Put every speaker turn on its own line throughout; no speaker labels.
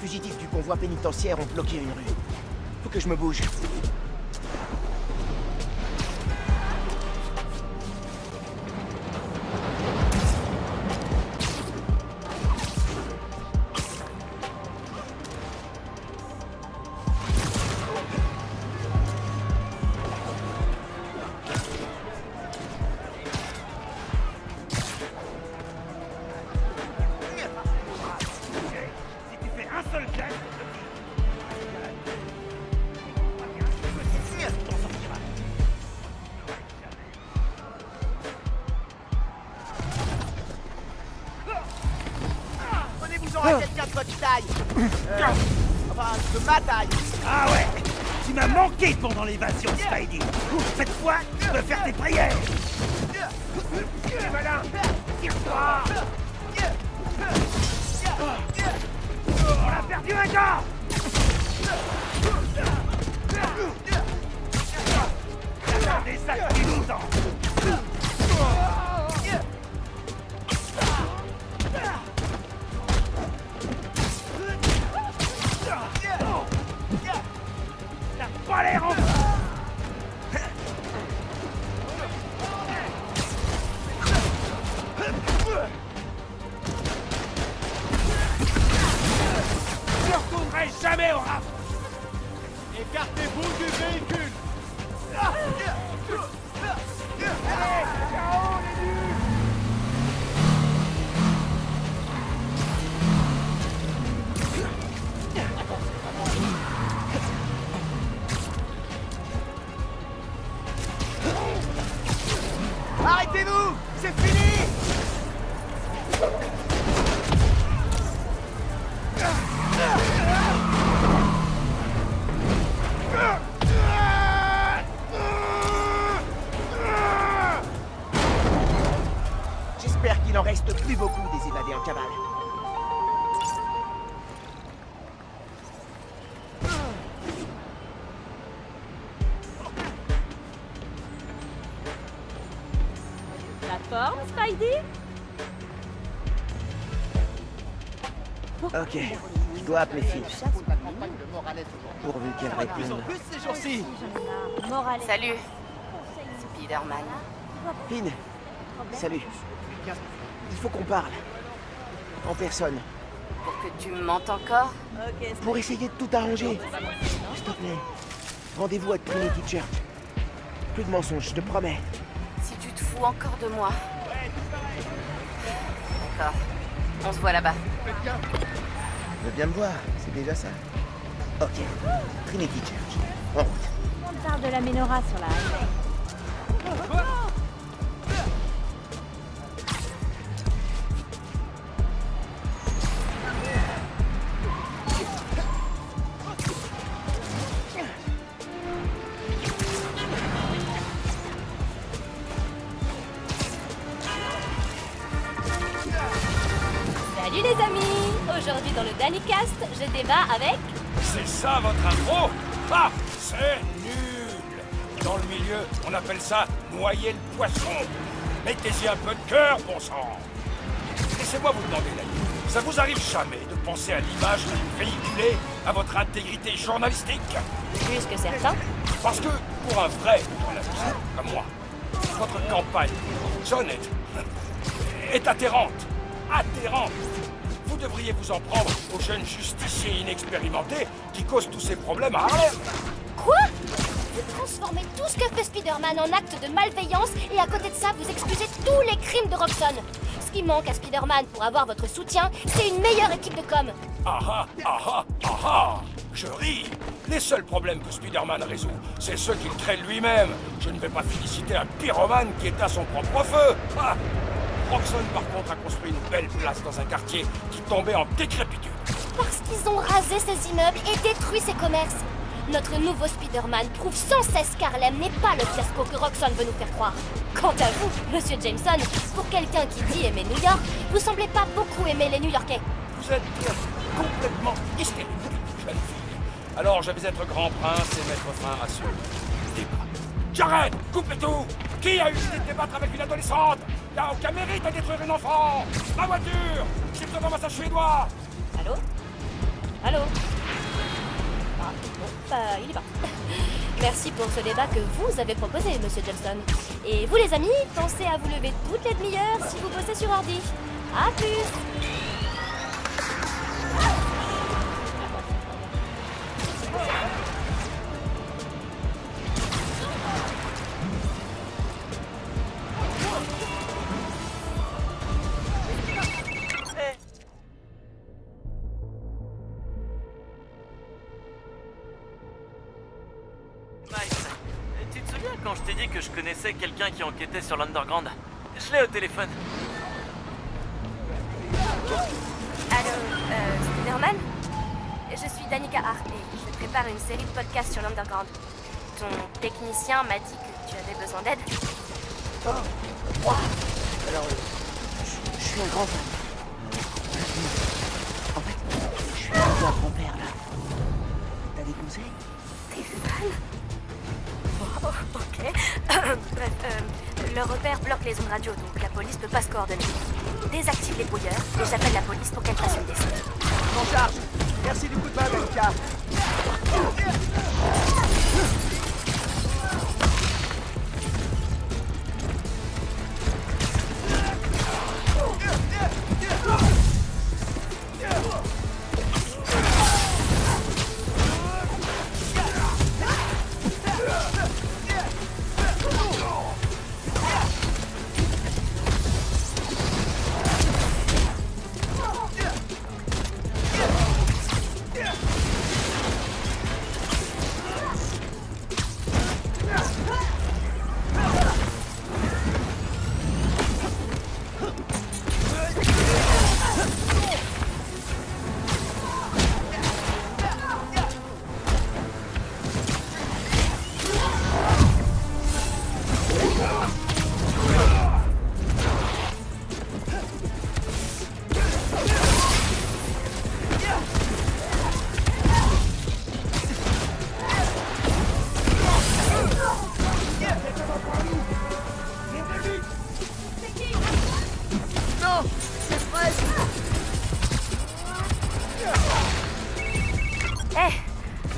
fugitifs du convoi pénitentiaire ont bloqué une rue. Faut que je me bouge. Quelqu'un de votre taille. Enfin, de ma taille.
Ah ouais. Tu m'as manqué pendant l'évasion, Spidey. Cette fois, tu peux faire tes prières. C'est malin. Tire-toi. On a perdu un gars. Regardez ça depuis longtemps. Pas l'air en... Je ne retournerai jamais au rap.
Écartez-vous du véhicule.
Allez, ciao les nuls.
Arrêtez-vous! C'est fini! J'espère qu'il en reste plus beaucoup des évadés en cavale.
La forme, Spidey?
Ok, je dois appeler Finn. Pourvu qu'elle réponde.
Ces jours-ci.
Salut, Spider-Man.
Finn, salut. Il faut qu'on parle. En personne.
Pour que tu me mentes encore?
Pour essayer de tout arranger. S'il te plaît. Rendez-vous à Trinity Church. Plus de mensonges, je te promets.
Si tu te fous encore de moi. D'accord. On se voit là-bas.
Tu veux bien me voir, c'est déjà ça. Ok. Trinity Church. En route.
On parle de la menorah sur la highway. Salut les amis! Aujourd'hui dans le DannyCast, je débat avec...
C'est ça votre intro? Ah, c'est nul. Dans le milieu, on appelle ça noyer le poisson. Mettez-y un peu de cœur, bon sang. Laissez-moi vous demander, l'ami, ça vous arrive jamais de penser à l'image véhiculée à votre intégrité journalistique?
Plus que certains.
Parce que, pour un vrai journaliste comme moi, votre campagne honnête est atterrante. Atterrante. Vous devriez vous en prendre aux jeunes justiciers inexpérimentés qui causent tous ces problèmes à Harlem.
Quoi? Vous transformez tout ce que fait Spider-Man en acte de malveillance et à côté de ça, vous excusez tous les crimes de Roxxon. Ce qui manque à Spider-Man pour avoir votre soutien, c'est une meilleure équipe de com.
Ah ah, ah ah, ah ah. Je ris. Les seuls problèmes que Spider-Man résout, c'est ceux qu'il crée lui-même. Je ne vais pas féliciter un pyromane qui éteint son propre feu. Ah. Roxxon, par contre, a construit une belle place dans un quartier qui tombait en décrépitude.
Parce qu'ils ont rasé ces immeubles et détruit ces commerces. Notre nouveau Spider-Man prouve sans cesse qu'Harlem n'est pas le fiasco que Roxxon veut nous faire croire. Quant à vous, Monsieur Jameson, pour quelqu'un qui dit aimer New York, vous semblez pas beaucoup aimer les New-Yorkais.
Vous êtes complètement hystérique, jeune fille. Alors je vais être grand prince et mettre fin à ce débat. J'arrête! Coupez tout! Qui a eu l'idée de débattre avec une adolescente? Il n'y a aucun mérite à détruire une enfant! Ma voiture! C'est devant moi ça suédois!
Allô? Allô? Ah, bon, bah, il est parti. Merci pour ce débat que vous avez proposé, Monsieur Jameson. Et vous, les amis, pensez à vous lever toutes les demi-heures si vous bossez sur ordi. À plus!
Tu te souviens quand je t'ai dit que je connaissais quelqu'un qui enquêtait sur l'Underground? Je l'ai au téléphone.
Allô, Spider-Man? Je suis Danica Hart et je prépare une série de podcasts sur l'Underground. Ton technicien m'a dit que tu avais besoin d'aide.
Oh, moi? Alors, je suis un grand fan. En fait, je suis un peu un grand-père, là. T'as des conseils?
T'es fan? Oh, ok. Bref, le repère bloque les ondes radio, donc la police peut pas se coordonner. Désactive les brouilleurs et j'appelle la police pour qu'elle fasse une descente.
En charge. Merci du coup de main, Danica.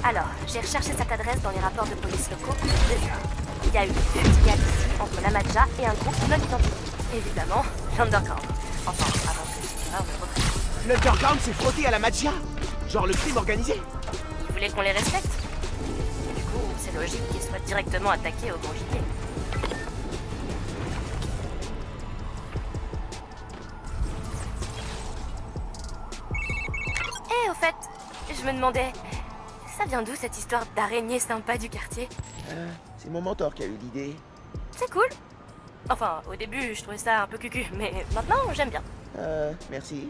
Alors, j'ai recherché cette adresse dans les rapports de police locaux. Il y a eu une fusillade ici entre la Madja et un groupe non identifié. Évidemment, l'Underground. Enfin, avant que cette erreur ne reprenne.
L'Underground s'est frotté à la Madja? Genre le crime organisé?
Ils voulaient qu'on les respecte. Du coup, c'est logique qu'ils soient directement attaqués au bon gibier. Et au fait, je me demandais... Ça vient d'où cette histoire d'araignée sympa du quartier?
C'est mon mentor qui a eu l'idée.
C'est cool. Enfin, au début, je trouvais ça un peu cucu, mais maintenant, j'aime bien.
Merci.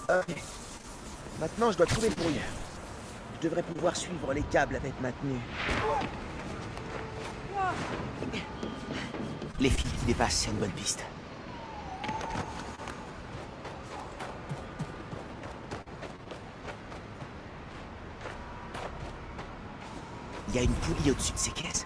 Ok. Maintenant, je dois trouver le brouilleur. Je devrais pouvoir suivre les câbles avec ma tenue. Les filles qui dépassent, c'est une bonne piste. Il y a une poulie au-dessus de ces caisses.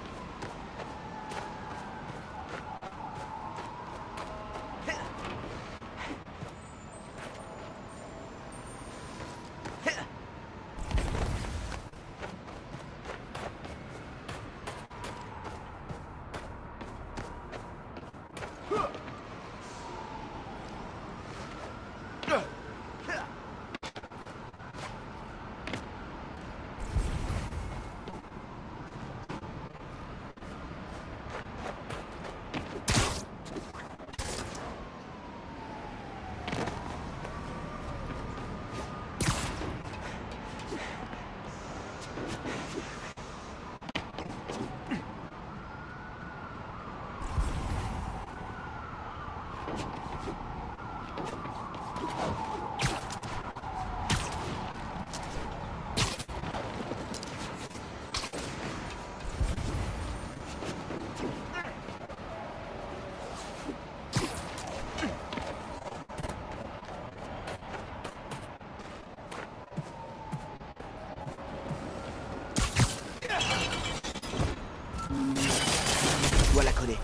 Je dois la coller.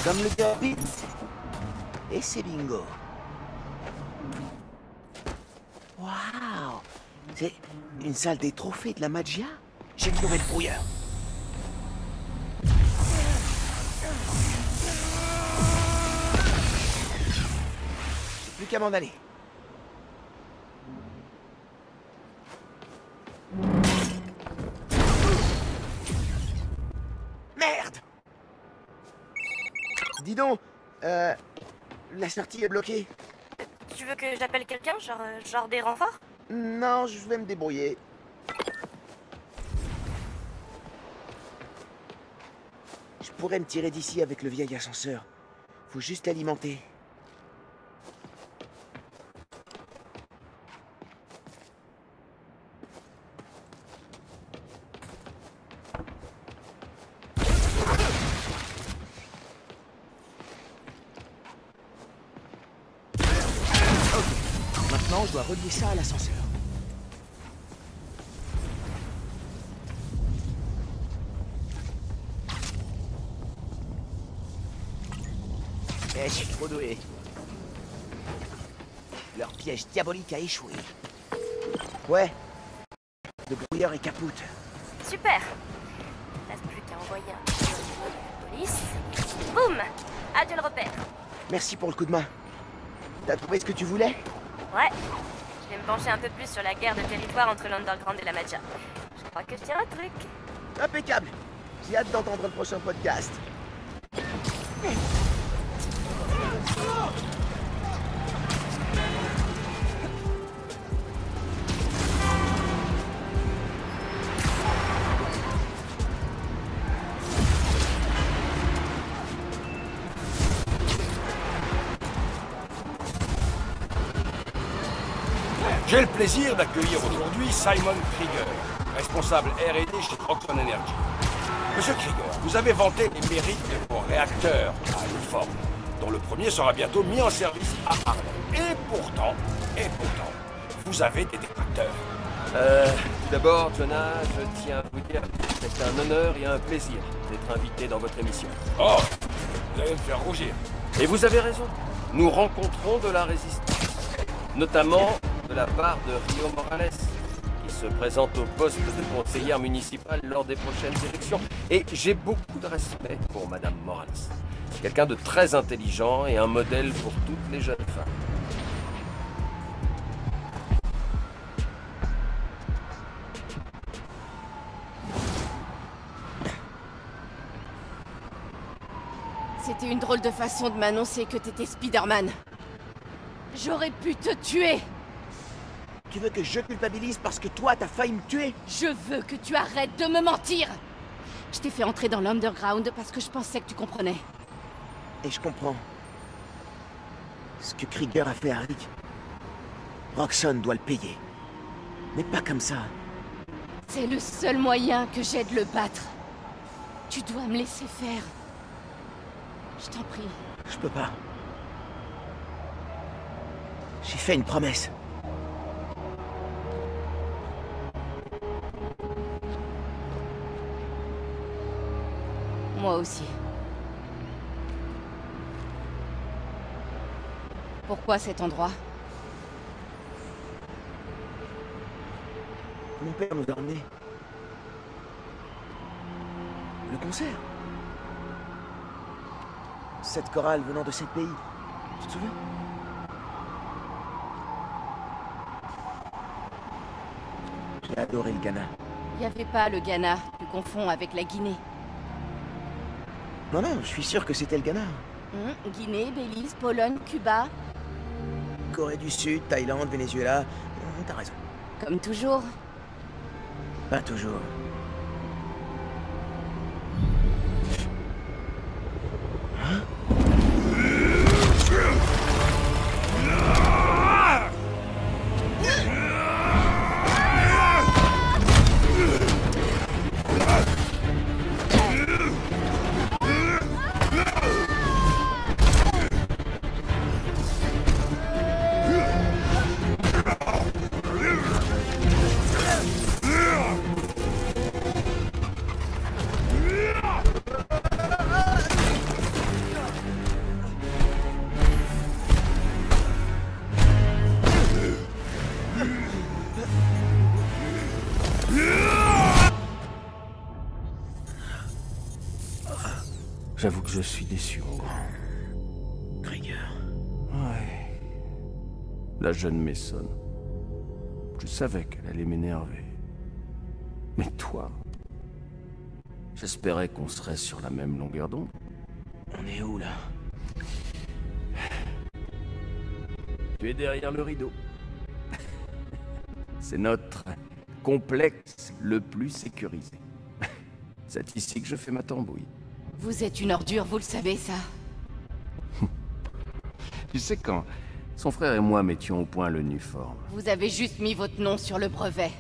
Comme le Gambit. Et c'est bingo. Waouh! C'est une salle des trophées de la magia? J'ai trouvé le brouilleur. Plus qu'à m'en aller. Merde! Dis donc, la sortie est bloquée.
Tu veux que j'appelle quelqu'un, genre des renforts?
Non, je vais me débrouiller. Je pourrais me tirer d'ici avec le vieil ascenseur. Faut juste l'alimenter. Maintenant, je dois relier ça à l'ascenseur. Eh, je suis trop doué. Leur piège diabolique a échoué. Ouais. Le brouilleur est capoute.
Super. Reste plus qu'à envoyer un coup de police. Boum! Adieu le repère.
Merci pour le coup de main. T'as trouvé ce que tu voulais?
Ouais. Je vais me pencher un peu plus sur la guerre de territoire entre l'Underground et la Maja. Je crois que je tiens un truc.
Impeccable. J'ai hâte d'entendre le prochain podcast.
J'ai le plaisir d'accueillir aujourd'hui Simon Krieger, responsable R&D chez Roxxon Energy. Monsieur Krieger, vous avez vanté les mérites de vos réacteurs à Uniform, dont le premier sera bientôt mis en service à Harlem. Et pourtant, vous avez des détracteurs.
Tout d'abord, Jonah, je tiens à vous dire que c'est un honneur et un plaisir d'être invité dans votre émission.
Oh, vous allez me faire rougir.
Et vous avez raison, nous rencontrons de la résistance, notamment de la part de Rio Morales, qui se présente au poste de conseillère municipale lors des prochaines élections. Et j'ai beaucoup de respect pour Madame Morales. C'est quelqu'un de très intelligent et un modèle pour toutes les jeunes femmes.
C'était une drôle de façon de m'annoncer que t'étais Spider-Man. J'aurais pu te tuer.
Tu veux que je culpabilise parce que toi, t'as failli me tuer?
Je veux que tu arrêtes de me mentir. Je t'ai fait entrer dans l'Underground parce que je pensais que tu comprenais.
Et je comprends. Ce que Krieger a fait à Rick, Roxxon doit le payer. Mais pas comme ça.
C'est le seul moyen que j'ai de le battre. Tu dois me laisser faire. Je t'en prie.
Je peux pas. J'ai fait une promesse.
Moi aussi. Pourquoi cet endroit?
Mon père nous a emmenés. Le concert. Cette chorale venant de 7 pays. Tu te souviens? J'ai adoré le Ghana.
Il n'y avait pas le Ghana. Tu confonds avec la Guinée.
Non, non, je suis sûr que c'était le Ghana.
Guinée, Belize, Pologne, Cuba.
Corée du Sud, Thaïlande, Venezuela. T'as raison.
Comme toujours.
Pas toujours.
J'avoue que je suis déçu, mon grand.
Krieger.
Ouais. La jeune Mason. Je savais qu'elle allait m'énerver. Mais toi... J'espérais qu'on serait sur la même longueur d'onde.
On est où, là?
Tu es derrière le rideau. C'est notre complexe le plus sécurisé. C'est ici que je fais ma tambouille.
Vous êtes une ordure, vous le savez, ça.
Tu sais, quand son frère et moi mettions au point le Nuform,
Vous avez juste mis votre nom sur le brevet.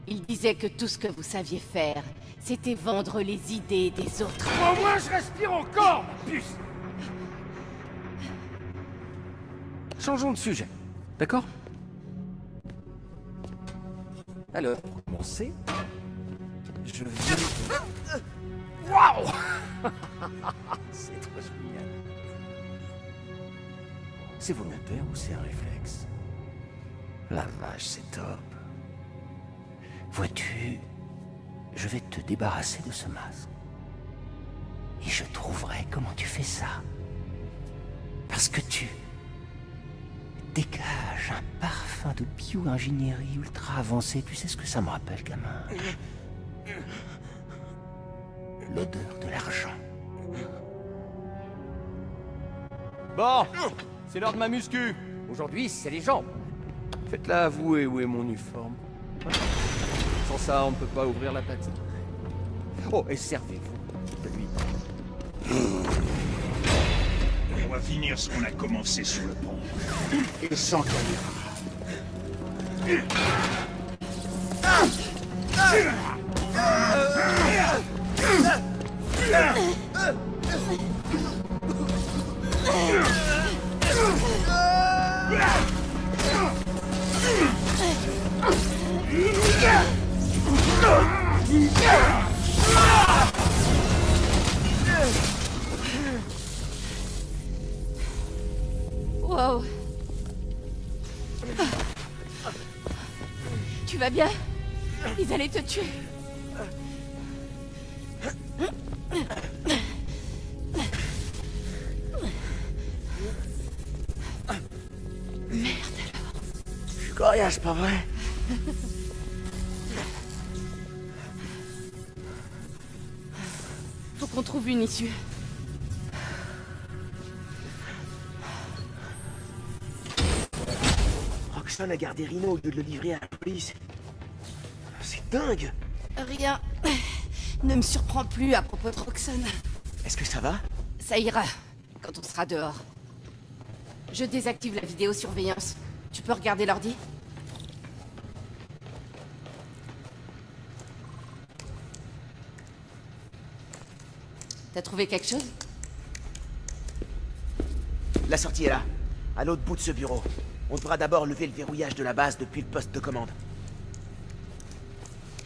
Il disait que tout ce que vous saviez faire, c'était vendre les idées des autres.
Au moins je respire encore, ma puce.
changeons de sujet, d'accord? Alors, pour commencer, je vais... Waouh! C'est trop génial. C'est volontaire ou c'est un réflexe? La vache, c'est top. Vois-tu, je vais te débarrasser de ce masque. Et je trouverai comment tu fais ça. Parce que tu
dégage un parfum de bio-ingénierie ultra avancée. Tu sais ce que ça me rappelle, gamin? L'odeur de l'argent.
Bon, c'est l'heure de ma muscu.
Aujourd'hui, c'est les jambes. Faites-la avouer où est mon uniforme. Sans ça, on ne peut pas ouvrir la tête. Oh, et servez-vous de lui.
On va finir ce qu'on a commencé sur le pont. Et sans caméra.
Wow. Tu vas bien? Ils allaient te tuer. Merde alors.
Je suis coriace, pas vrai?
Faut qu'on trouve une issue.
Roxxon a gardé Rhino au lieu de le livrer à la police. C'est dingue!
Rien ne me surprend plus à propos de Roxxon.
Est-ce que ça va?
Ça ira, quand on sera dehors. Je désactive la vidéosurveillance. Tu peux regarder l'ordi? T'as trouvé quelque chose?
La sortie est là, à l'autre bout de ce bureau. On devra d'abord lever le verrouillage de la base depuis le poste de commande.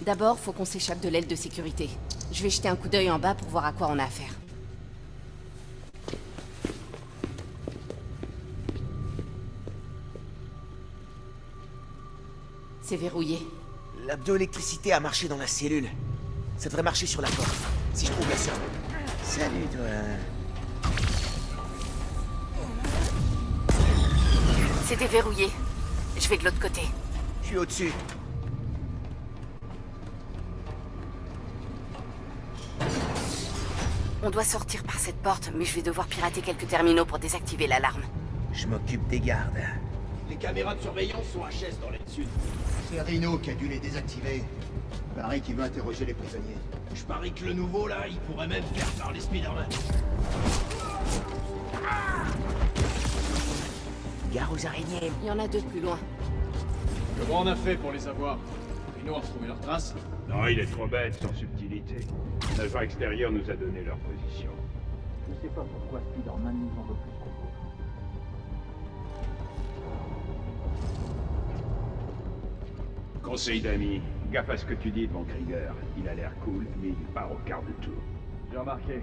D'abord, faut qu'on s'échappe de l'aile de sécurité. Je vais jeter un coup d'œil en bas pour voir à quoi on a affaire. C'est verrouillé.
La bioélectricité a marché dans la cellule. Ça devrait marcher sur la porte, si je trouve la sortie. Salut, toi.
C'est déverrouillé. Je vais de l'autre côté.
Je suis au-dessus.
On doit sortir par cette porte, mais je vais devoir pirater quelques terminaux pour désactiver l'alarme.
Je m'occupe des gardes.
Les caméras de surveillance sont HS dans l'aile sud.
C'est Rhino qui a dû les désactiver. Pareil qu'il veut interroger les prisonniers.
Je parie que le nouveau, là, il pourrait même faire parler Spider-Man.
Gare aux araignées.
Il y en a deux plus loin.
Comment on a fait pour les avoir? Rhino a retrouvé leurs traces?
Non, il est trop bête, sans subtilité. L'agent extérieur nous a donné leur position.
Je sais pas pourquoi Spider-Man nous en veut plus qu'on veut.
Conseil d'amis, gaffe à ce que tu dis devant Krieger. Il a l'air cool, mais il part au quart de tour.
J'ai remarqué.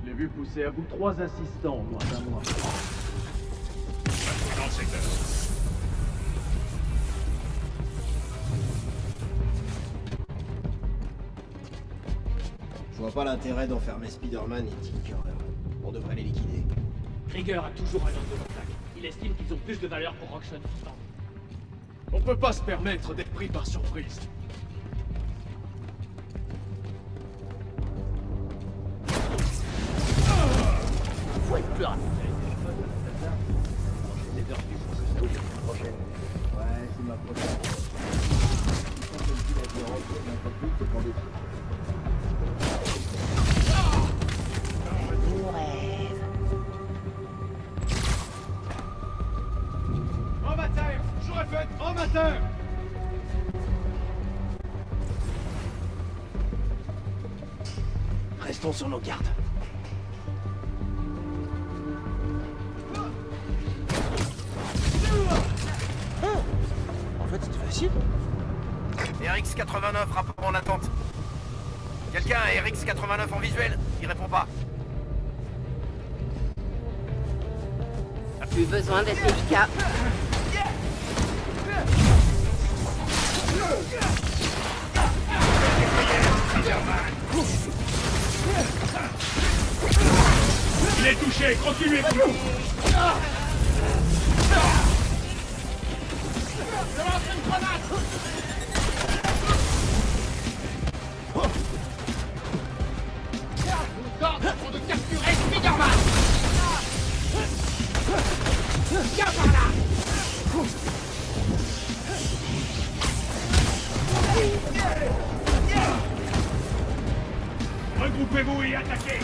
Je l'ai vu pousser à bout 3 assistants en moins d'un mois.
Dans le secteur.
Je vois pas l'intérêt d'enfermer Spider-Man et Tinkerer. On devrait les liquider.
Krieger a toujours un homme de contact. Il estime qu'ils ont plus de valeur pour Roxxon.
On peut pas se permettre d'être pris par surprise.
Faut être plus rapide.
Ouais, c'est ma prochaine.
En matin! Je répète, en matin!
Restons sur nos gardes.
En fait, c'était facile.
RX-89, rapport en attente. Quelqu'un a RX-89 en visuel? Il répond pas.
Plus besoin d'être délicat.
Il est touché, continuez, boulot!
Je lance une grenade. Nos ordres sont de capturer Spider-Man. Viens par là.
Regroupez-vous et attaquez!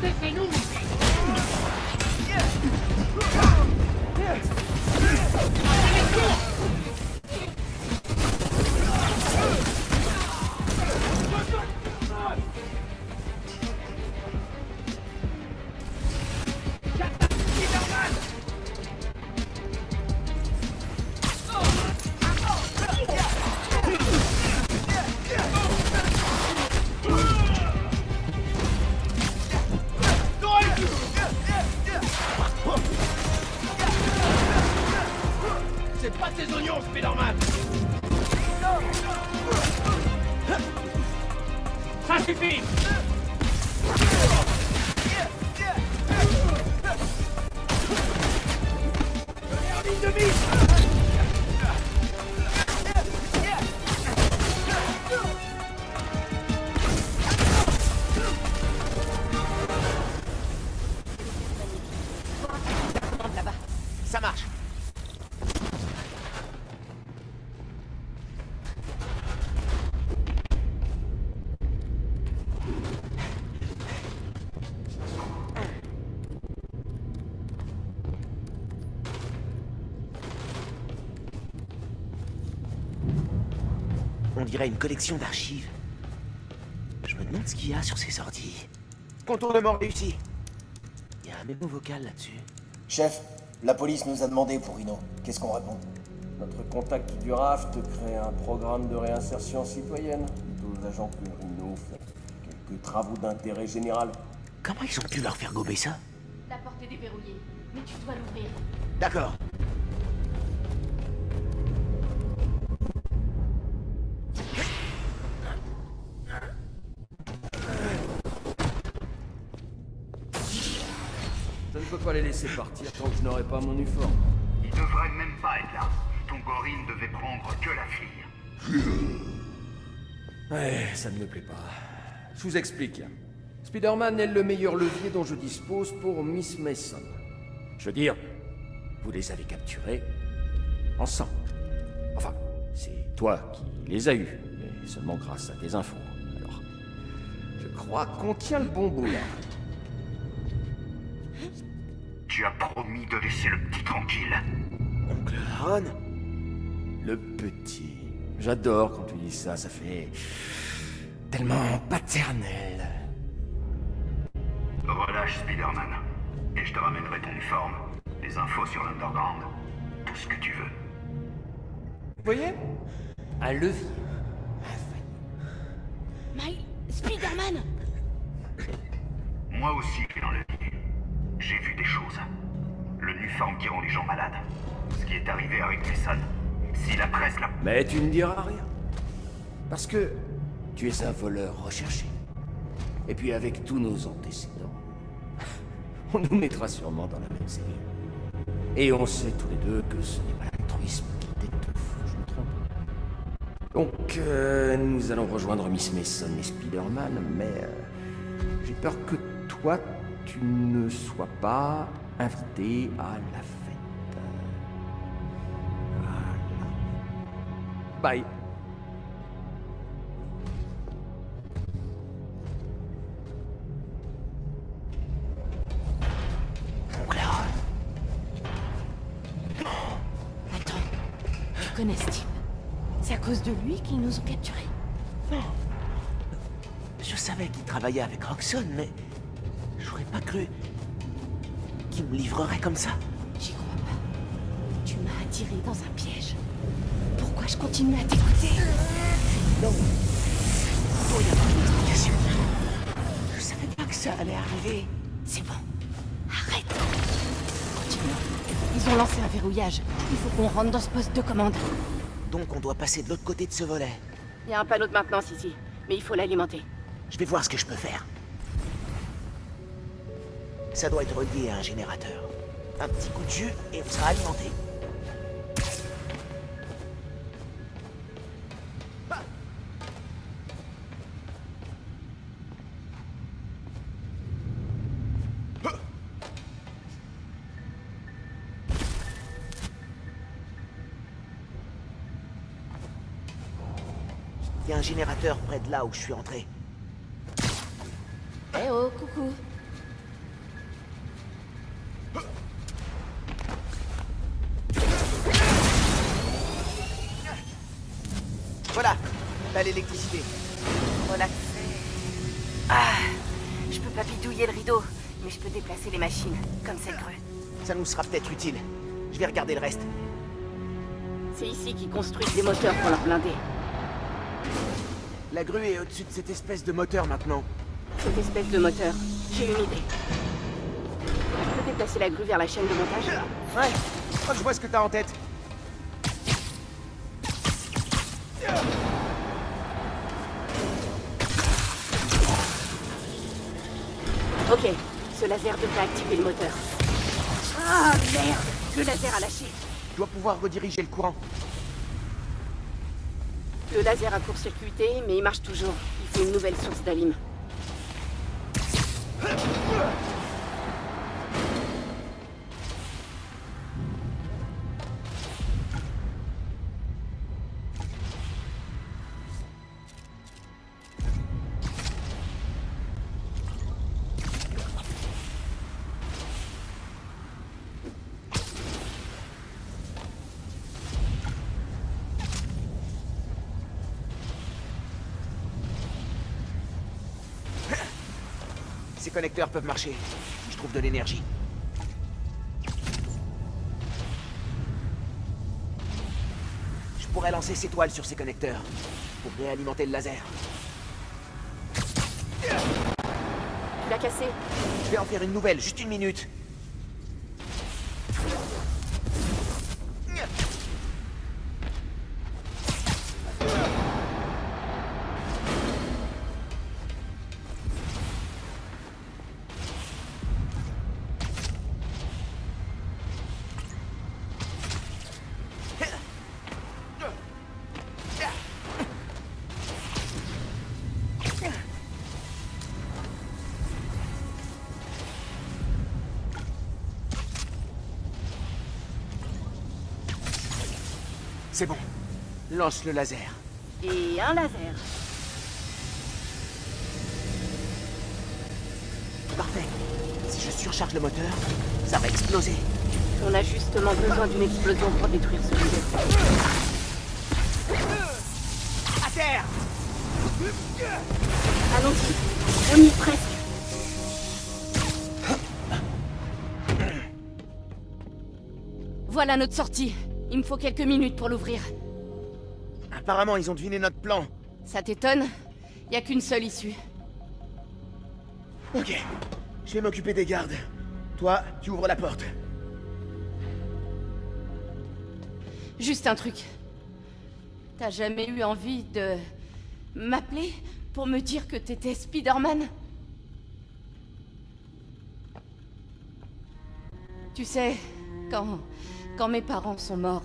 Laissez-nous.
C'est pas tes oignons, Spider-Man!
Ça suffit.
Ça marche. On dirait une collection d'archives. Je me demande ce qu'il y a sur ces ordis. Contournement réussi. Il y a un mémo vocal là-dessus.
Chef, la police nous a demandé pour Rhino. Qu'est-ce qu'on répond?
Notre contact du RAFT crée un programme de réinsertion citoyenne. Dit aux agents que Rhino fait quelques travaux d'intérêt général.
Comment ils ont pu leur faire gober ça?
La porte est déverrouillée, mais tu dois l'ouvrir.
D'accord.
Je ne peux pas les laisser partir tant que je n'aurai pas mon uniforme.
Il devrait même pas être là. Ton gorille ne devait prendre que la fille.
Ouais, ça ne me plaît pas. Je vous explique. Spider-Man est le meilleur levier dont je dispose pour Miss Mason. Je veux dire, vous les avez capturés ensemble. Enfin, c'est toi qui les as eus, mais seulement grâce à tes infos. Alors, je crois qu'on tient le bon bout là.
Tu as promis de laisser le petit tranquille.
Oncle Aaron?
Le petit. J'adore quand tu dis ça, ça fait tellement paternel.
Relâche Spider-Man, et je te ramènerai ton uniforme, les infos sur l'Underground, tout ce que tu veux.
Vous voyez? Un levier.
Miles, Spider-Man!
Moi aussi, je suis dans le levier. J'ai vu des choses. L'uniforme qui rend les gens malades. Ce qui est arrivé avec Mason. Si la presse l'a...
Mais tu ne diras rien. Parce que tu es un voleur recherché. Et puis avec tous nos antécédents, on nous mettra sûrement dans la même série. Et on sait tous les deux que ce n'est pas l'altruisme qui t'étouffe, je me trompe. Donc, nous allons rejoindre Miss Mason et Spider-Man, mais j'ai peur que toi, tu ne sois pas invité à la fête. Voilà. Bye.
Attends, tu connais Steve. C'est à cause de lui qu'ils nous ont capturés.
Non. Je savais qu'il travaillait avec Roxxon, mais j'aurais pas cru qu'il me livrerait comme ça.
J'y crois pas. Tu m'as attiré dans un piège. Pourquoi je continue à t'écouter?
Non. Il doit y avoir une explication. Je savais pas que ça allait arriver.
C'est bon. Arrête. Continue. Ils ont lancé un verrouillage. Il faut qu'on rentre dans ce poste de commande.
Donc on doit passer de l'autre côté de ce volet.
Il y a un panneau de maintenance ici, mais il faut l'alimenter.
Je vais voir ce que je peux faire. Ça doit être relié à un générateur. Un petit coup de jus et on sera alimenté. Il y a un générateur près de là où je suis entré.
Eh oh, coucou.
Voilà, t'as l'électricité.
Relaxé. Ah, je peux pas bidouiller le rideau, mais je peux déplacer les machines, comme cette grue.
Ça nous sera peut-être utile. Je vais regarder le reste.
C'est ici qu'ils construisent des moteurs pour leur blindés.
La grue est au-dessus de cette espèce de moteur maintenant.
Cette espèce de moteur, j'ai une idée. Je peux déplacer la grue vers la chaîne de montage?
Ouais, je crois que je vois ce que t'as en tête.
Ok, ce laser devrait activer le moteur. Ah merde, le laser a lâché.
Je dois pouvoir rediriger le courant.
Le laser a court-circuité, mais il marche toujours. Il faut une nouvelle source d'alim.
Ces connecteurs peuvent marcher, si je trouve de l'énergie. Je pourrais lancer ces toiles sur ces connecteurs, pour réalimenter le laser.
Tu l'as cassé?
Je vais en faire une nouvelle, juste une minute. C'est bon. Lance le laser.
Et un laser.
Parfait. Si je surcharge le moteur, ça va exploser.
On a justement besoin d'une explosion pour détruire ce rideau.
À terre!
Allons-y. On y est presque. Voilà notre sortie. Il me faut quelques minutes pour l'ouvrir.
Apparemment, ils ont deviné notre plan.
Ça t'étonne? Y a qu'une seule issue.
Ok. Je vais m'occuper des gardes. Toi, tu ouvres la porte.
Juste un truc. T'as jamais eu envie de... m'appeler pour me dire que t'étais Spider-Man? Tu sais, quand mes parents sont morts,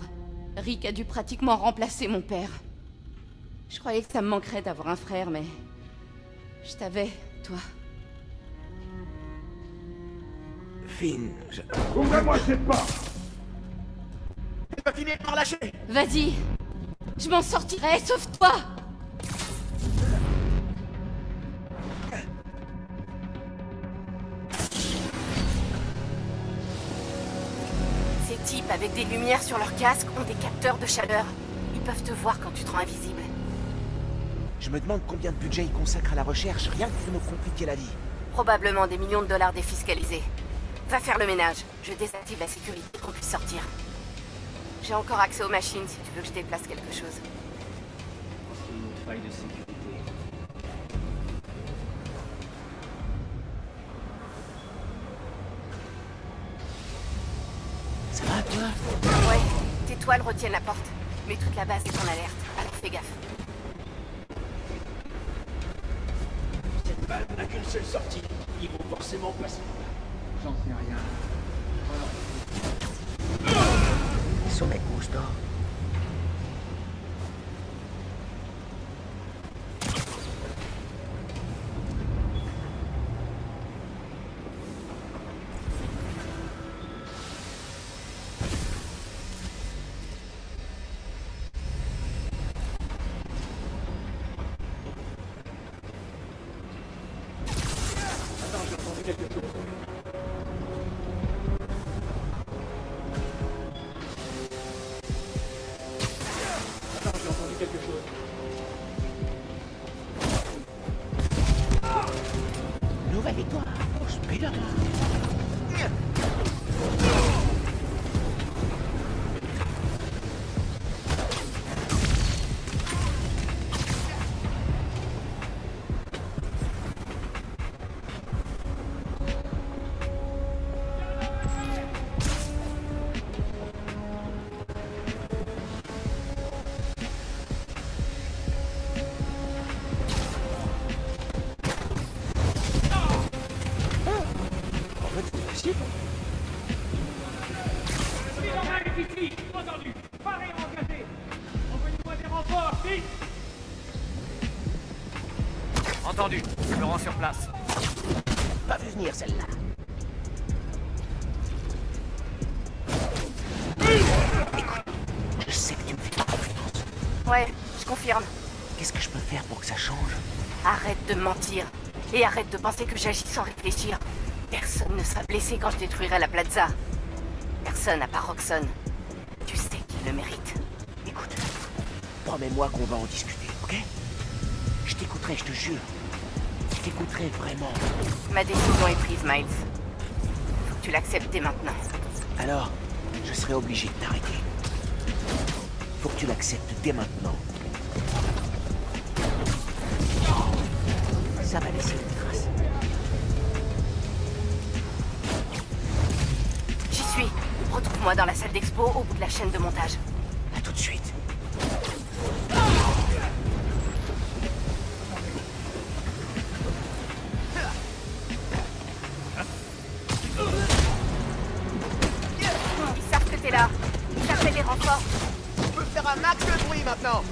Rick a dû pratiquement remplacer mon père. Je croyais que ça me manquerait d'avoir un frère, mais... je t'avais, toi.
Finn,
Ouvrez-moi cette porte!
Tu vas finir par lâcher!
Vas-y! Je m'en sortirai, sauve-toi! Ces types avec des lumières sur leur casque ont des capteurs de chaleur. Ils peuvent te voir quand tu te rends invisible.
Je me demande combien de budget ils consacrent à la recherche, rien que pour nous compliquer la vie.
Probablement des millions de dollars défiscalisés. Va faire le ménage. Je désactive la sécurité pour qu'on puisse sortir. J'ai encore accès aux machines si tu veux que je déplace quelque chose.
C'est une faille de sécurité.
Ça va, toi?
Ouais, tes toiles retiennent la porte. Mais toute la base est en alerte, alors fais gaffe.
Cette balle n'a qu'une seule sortie. Ils vont forcément passer par là. J'en sais rien.
Sommet gusto. Nouvelle victoire pour Spider-Man.
Entendu. Paré engagé. Envoyez-moi des renforts, vite.
Entendu. Je me rends sur place.
Pas vu venir celle-là. Écoute, je sais que tu me fais pas confiance.
Ouais, je confirme.
Qu'est-ce que je peux faire pour que ça change?
Arrête de mentir. Et arrête de penser que j'agis sans réfléchir. Personne ne sera blessé quand je détruirai la plaza. Personne à part Roxxon. Tu sais qu'il le mérite.
Écoute, promets-moi qu'on va en discuter, ok? Je t'écouterai, je te jure. Je t'écouterai vraiment.
Ma décision est prise, Miles. Faut que tu l'acceptes dès maintenant.
Alors, je serai obligé de t'arrêter. Faut que tu l'acceptes dès maintenant. Ça va laisser une trace.
J'y suis. Retrouve-moi dans la salle d'expo au bout de la chaîne de montage.
À tout de suite.
Ils savent que t'es là. Ils appellent les renforts.
On peut faire un max de bruit maintenant.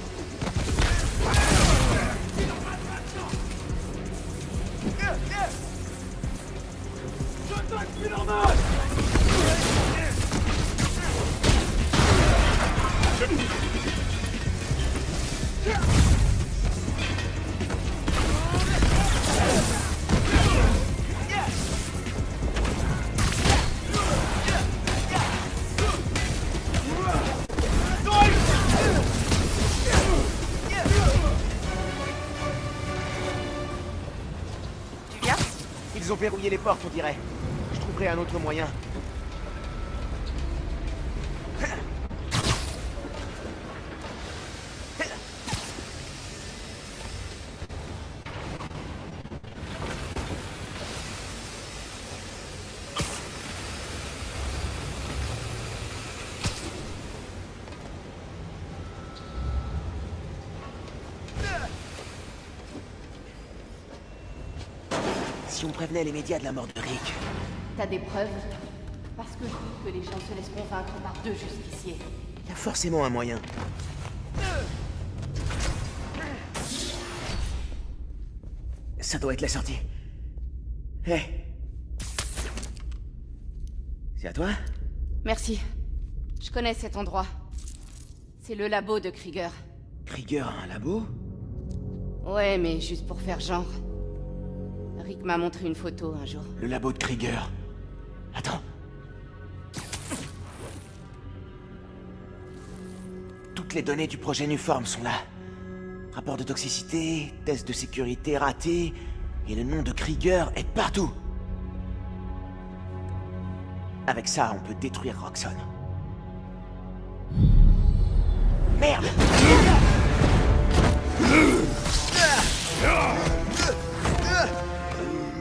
Ils ont verrouillé les portes, on dirait. Je trouverai un autre moyen. Si on prévenait les médias de la mort de Rick.
T'as des preuves? Parce que je doute que les gens se laissent convaincre par deux justiciers.
Il y a forcément un moyen. Ça doit être la sortie. Hé. C'est à toi?
Merci. Je connais cet endroit. C'est le labo de Krieger.
Krieger a un labo?
Ouais, mais juste pour faire genre. Rick m'a montré une photo un jour.
Le labo de Krieger. Attends. Toutes les données du projet Nuform sont là. Rapport de toxicité, test de sécurité raté, et le nom de Krieger est partout. Avec ça, on peut détruire Roxxon. Merde!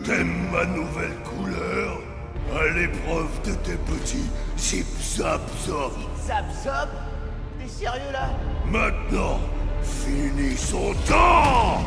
T'aimes ma nouvelle couleur? À l'épreuve de tes petits zip-zap-zop.
Zap-zop? T'es sérieux là?
Maintenant, finis son temps!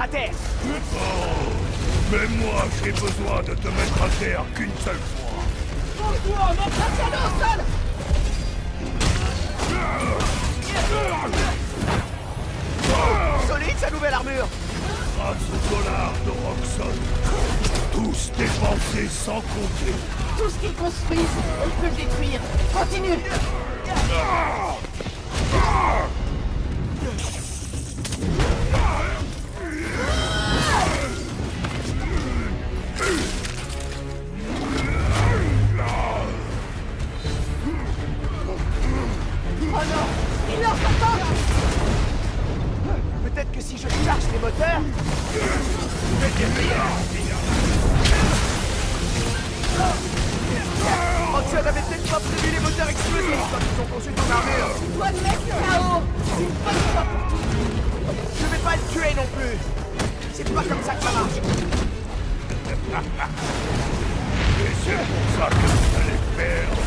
terre.
Oh, mais moi, j'ai besoin de te mettre à terre qu'une seule fois.
Montre-toi, montre un piano au sol. Solide sa nouvelle armure.
Grâce aux dollars de Roxxon, tous dépensés sans compter.
Tout ce qu'ils construisent, on peut le détruire. Continue.
Oh non, il lance sa tank. Peut-être que si je charge les moteurs... Roxxon avait peut-être pas prévu les moteurs explosifs quand ils ont conçu ton armure.
Tu dois le mettre KO. Une bonne fois pour toutes.
Je vais pas le tuer non plus. C'est pas comme ça que ça marche.
Et c'est pour ça que vous allez perdre.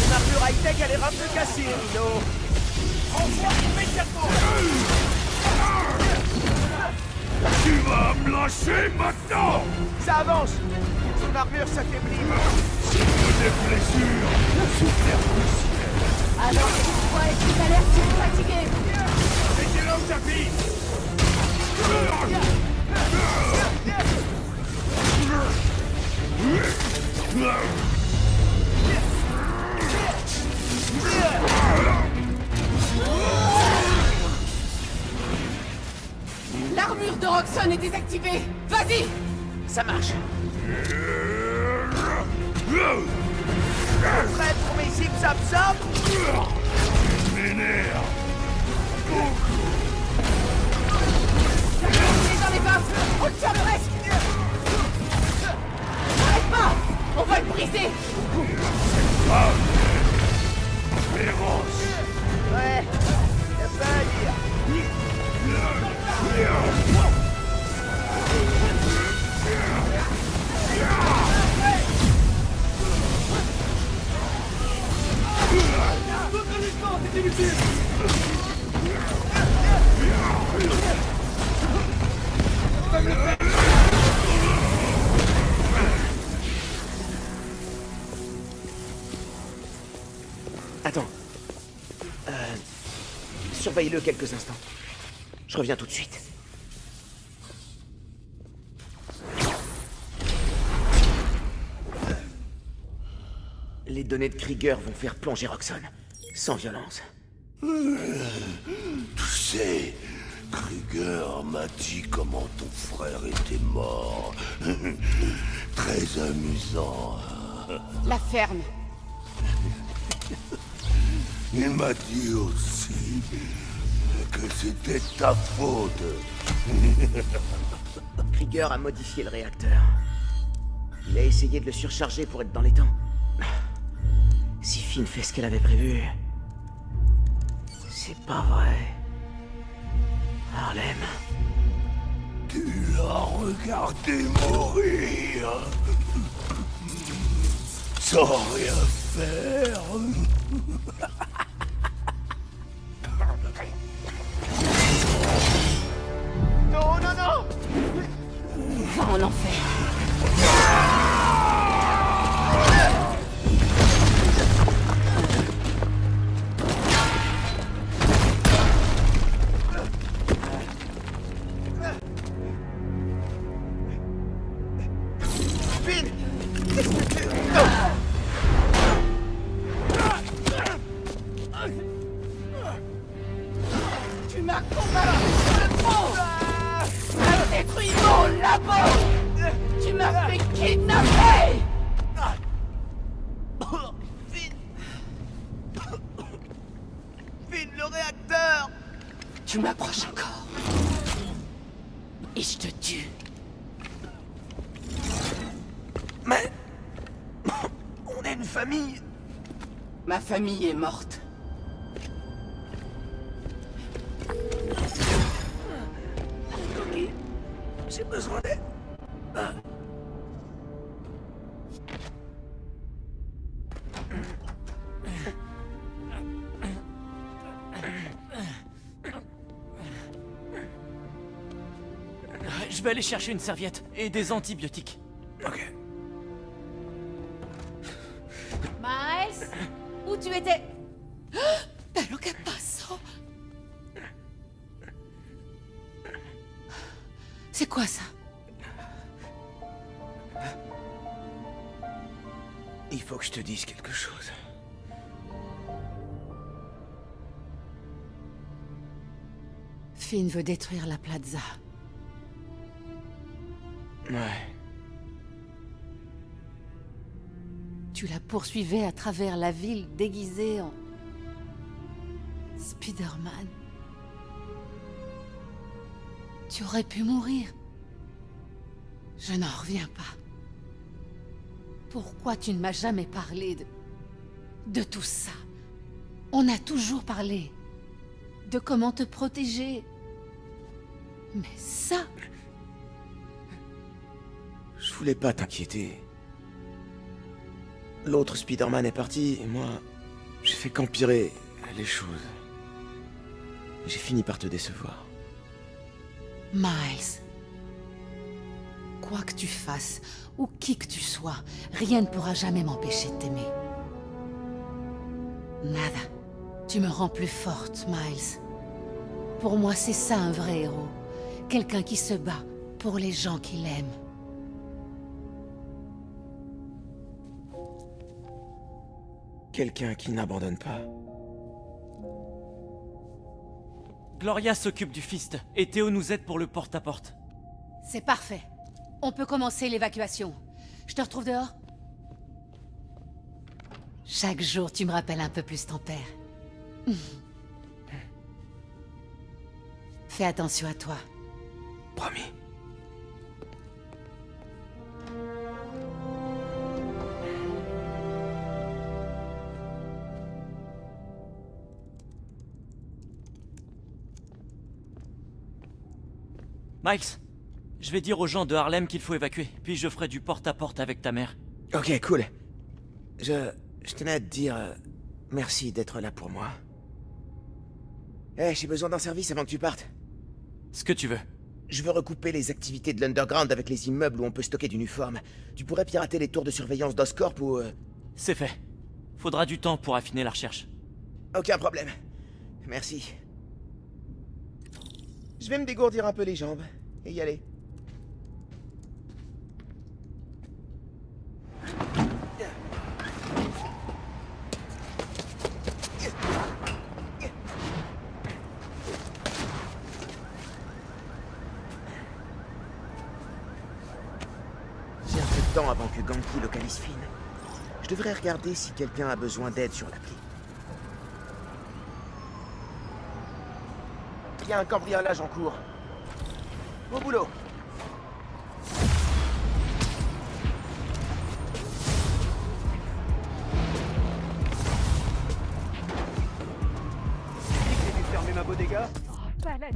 Une armure high-tech a l'air un peu cassée, Rhino. Envoie immédiatement.
Tu vas me lâcher maintenant.
Ça avance. Son armure s'affaiblit.
C'est que des blessures superficielles.
Alors, pourquoi est-ce qu'il a l'air si fatigué?
Mettez-le au tapis.
L'armure de Roxxon est désactivée. Vas-y.
Ça marche. Prêt pour mes zips zap.
M'énerve.
Dans les baffes. On tient presque. Arrête pas. On va le briser.
Féroce.
Ouais, y'a pas à dire. Attends. Surveille-le quelques instants. Je reviens tout de suite. Les données de Krieger vont faire plonger Roxxon. Sans violence.
Tu sais, Krieger m'a dit comment ton frère était mort. Très amusant.
La ferme.
Il m'a dit aussi que c'était ta faute.
Krieger a modifié le réacteur. Il a essayé de le surcharger pour être dans les temps. Si Finn fait ce qu'elle avait prévu... C'est pas vrai. Harlem...
Tu l'as regardé mourir. Sans rien faire.
Non, non, non!
Va en enfer.
Finn! Qu'est-ce que tu... Non!
Tu m'as combattu le fond. T'as détruit mon labo. Tu m'as fait kidnapper.
Finn, le réacteur!
Tu m'approches encore. Et je te tue.
Mais... On est une famille.
Ma famille est morte.
Ok. J'ai besoin d'aide.
vais aller chercher une serviette et des antibiotiques.
Ok.
Miles, où tu étais? Bello che passo? C'est quoi ça?
Il faut que je te dise quelque chose.
Finn veut détruire la plaza.
Ouais.
Tu la poursuivais à travers la ville déguisée en... Spider-Man. Tu aurais pu mourir. Je n'en reviens pas. Pourquoi tu ne m'as jamais parlé de tout ça? On a toujours parlé de comment te protéger. Mais ça...
Je voulais pas t'inquiéter. L'autre Spider-Man est parti, et moi, j'ai fait qu'empirer les choses. J'ai fini par te décevoir.
Miles, quoi que tu fasses, ou qui que tu sois, rien ne pourra jamais m'empêcher de t'aimer. Nada. Tu me rends plus forte, Miles. Pour moi, c'est ça un vrai héros. Quelqu'un qui se bat pour les gens qu'il aime.
Quelqu'un qui n'abandonne pas.
Gloria s'occupe du Fist, et Théo nous aide pour le porte-à-porte.
C'est parfait. On peut commencer l'évacuation. Je te retrouve dehors? Chaque jour, tu me rappelles un peu plus ton père. Fais attention à toi.
Promis.
Miles, je vais dire aux gens de Harlem qu'il faut évacuer, puis je ferai du porte-à-porte avec ta mère.
Ok, cool. Je tenais à te dire... merci d'être là pour moi. J'ai besoin d'un service avant que tu partes.
Ce que tu veux.
Je veux recouper les activités de l'Underground avec les immeubles où on peut stocker d'uniformes. Tu pourrais pirater les tours de surveillance d'Oscorp ou...
C'est fait. Faudra du temps pour affiner la recherche.
Aucun problème. Merci. Je vais me dégourdir un peu les jambes et y aller. J'ai un peu de temps avant que Ganke localise Finn. Je devrais regarder si quelqu'un a besoin d'aide sur l'appli. Il y a un cambriolage en cours. Au boulot.
J'ai dû fermer ma bodega.
Oh, palette.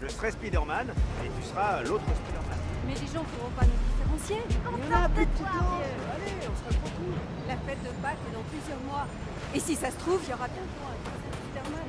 Je serai Spider-Man et tu seras l'autre Spider-Man.
Mais les gens pourront pas nous différencier.
On a plus de tuto. Allez, on sera trop cool.
La fête de Pâques est dans plusieurs mois. Et si ça se trouve, il y aura bientôt un concert Spider-Man.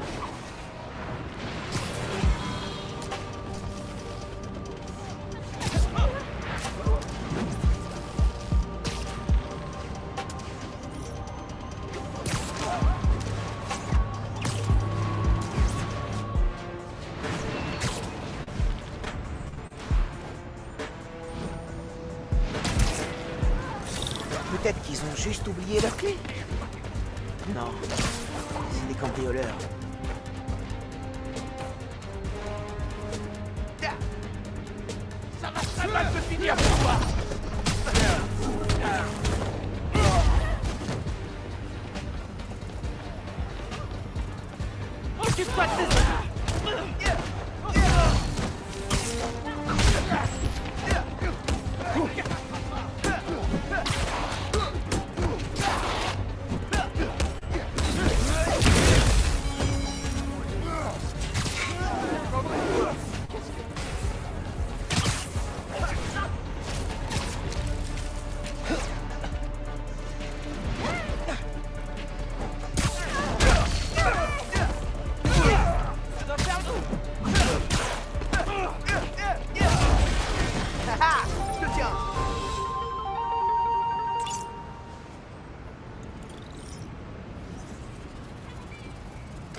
Peut-être qu'ils ont juste oublié leur clé. Non, c'est des cambrioleurs.
Ça va, ça va. mal peut finir pour toi. Occupe-toi de tes...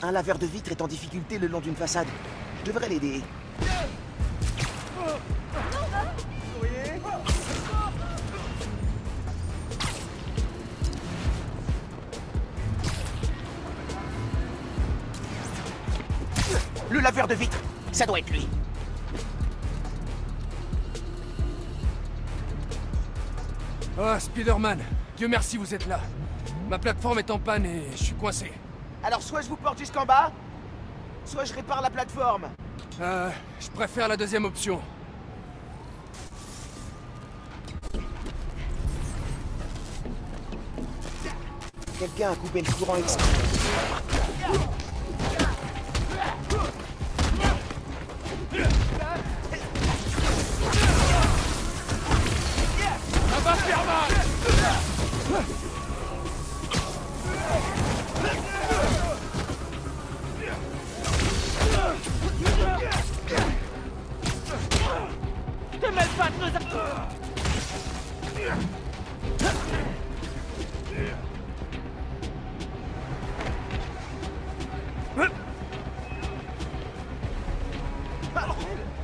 Un laveur de vitres est en difficulté le long d'une façade. Je devrais l'aider. Le laveur de vitres, ça doit être lui.
Ah, Spider-Man, Dieu merci vous êtes là. Ma plateforme est en panne et je suis coincé.
Alors soit je vous porte jusqu'en bas, soit je répare la plateforme.
Je préfère la deuxième option.
Quelqu'un a coupé le courant exprès.
Ça va faire mal. Te mêle pas de nos...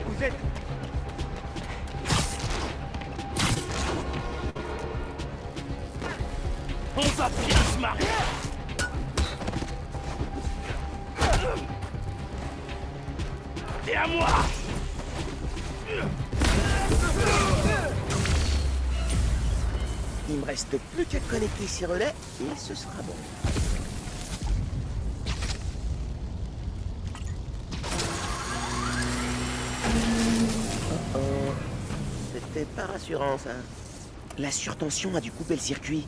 Vous êtes... On va bien se marier. T'es à moi.
Il me reste plus qu'à connecter ces relais et ce sera bon. Oh, c'était pas rassurant ça. La surtension a dû couper le circuit.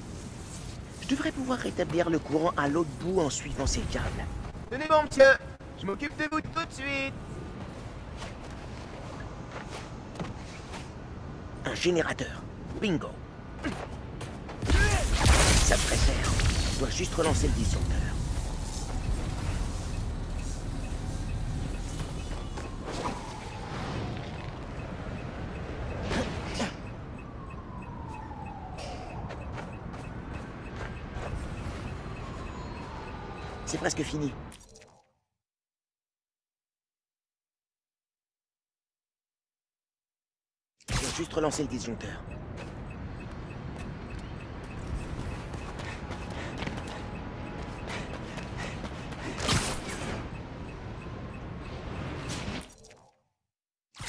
Je devrais pouvoir rétablir le courant à l'autre bout en suivant ces câbles. Tenez bon monsieur, je m'occupe de vous tout de suite. Un générateur. Bingo. Ça devrait faire. Je dois juste relancer le disjoncteur. C'est presque fini. Je dois juste relancer le disjoncteur.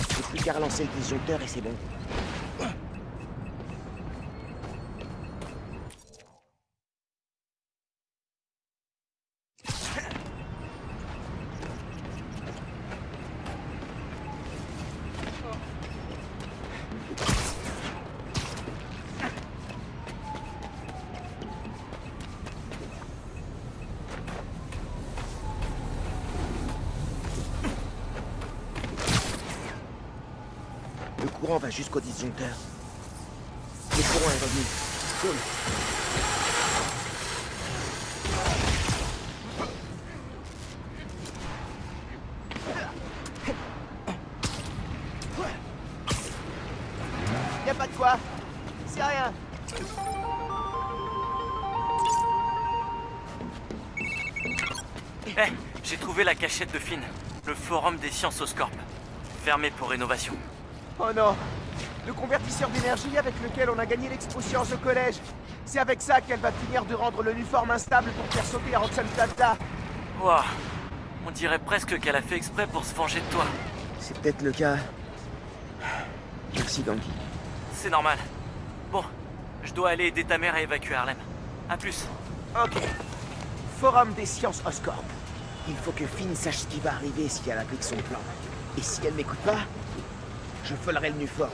J'ai plus qu'à relancer le disjoncteur et c'est bon. Le courant va jusqu'au disjoncteur. Le courant est revenu. Cool. Y a pas de quoi. C'est rien.
Eh, j'ai trouvé la cachette de Finn. Le forum des sciences Oscorp. Fermé pour rénovation.
Oh non! Le convertisseur d'énergie avec lequel on a gagné l'expo science au collège. C'est avec ça qu'elle va finir de rendre l'uniforme instable pour faire sauter la Roxanne Plaza.
Waouh! On dirait presque qu'elle a fait exprès pour se venger de toi.
C'est peut-être le cas. Merci, Ganke.
C'est normal. Bon, je dois aller aider ta mère à évacuer Harlem. À plus.
Ok. Forum des sciences Oscorp. Il faut que Finn sache ce qui va arriver si elle applique son plan. Et si elle m'écoute pas, je volerai le Nuform.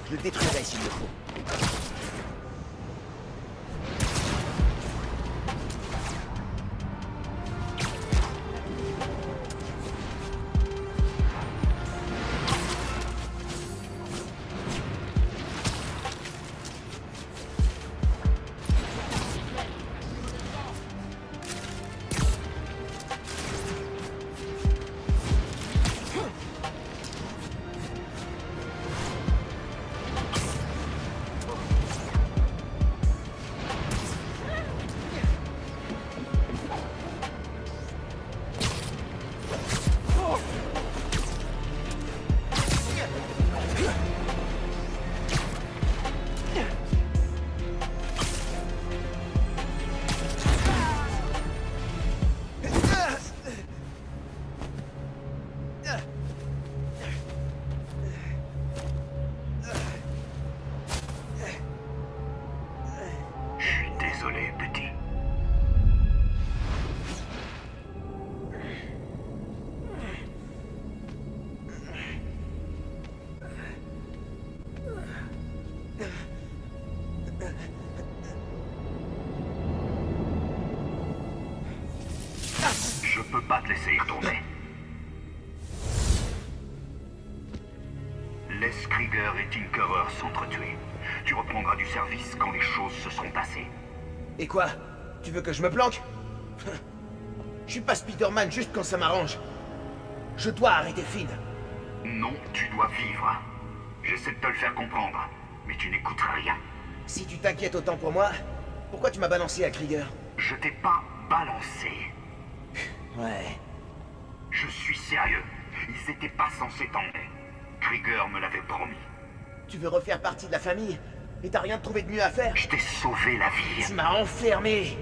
Je le détruirai s'il le faut.
Je peux pas te laisser y retourner. Laisse Krieger et Tinkerer s'entretuer. Tu reprendras du service quand les choses se seront passées.
Et quoi? Tu veux que je me planque? Je suis pas Spider-Man juste quand ça m'arrange. Je dois arrêter Finn.
Non, tu dois vivre. J'essaie de te le faire comprendre, mais tu n'écouteras rien.
Si tu t'inquiètes autant pour moi, pourquoi tu m'as balancé à Krieger?
Je t'ai pas balancé.
Ouais.
Je suis sérieux. Ils étaient pas censés t'emmener. Krieger me l'avait promis.
Tu veux refaire partie de la famille? Et t'as rien trouvé de mieux à faire?
Je t'ai sauvé la vie.
Tu m'as enfermé.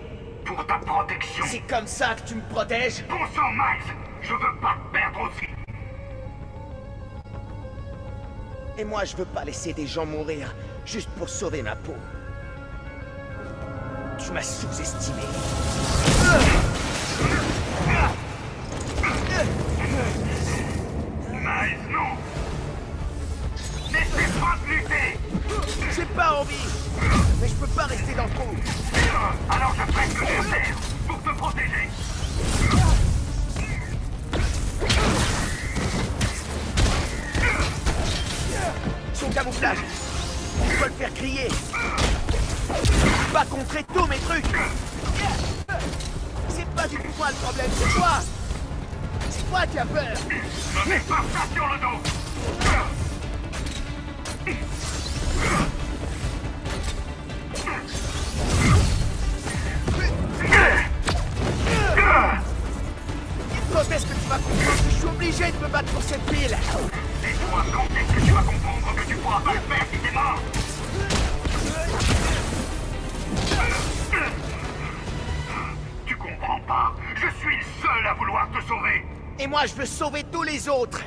Pour ta protection.
C'est comme ça que tu me protèges?
Bon sang, Miles. Je veux pas te perdre aussi.
Et moi, je veux pas laisser des gens mourir juste pour sauver ma peau. Tu m'as sous-estimé.
Miles, non. N'essaie pas de lutter.
J'ai pas envie. Mais je peux pas rester dans le trou.
Alors je ferai ce que j'ai à faire pour te protéger.
Son camouflage. On peut le faire crier. Pas contrer tous mes trucs. C'est pas du tout moi le problème, c'est toi. C'est toi qui as peur.
Ne mets pas ça sur le dos.
Quand est-ce que tu vas comprendre que je suis obligé de me battre pour cette ville?
Et toi, quand est-ce que tu vas comprendre que tu pourras pas le faire si t'es mort? Tu comprends pas. Je suis le seul à vouloir te sauver.
Et moi, je veux sauver tous les autres.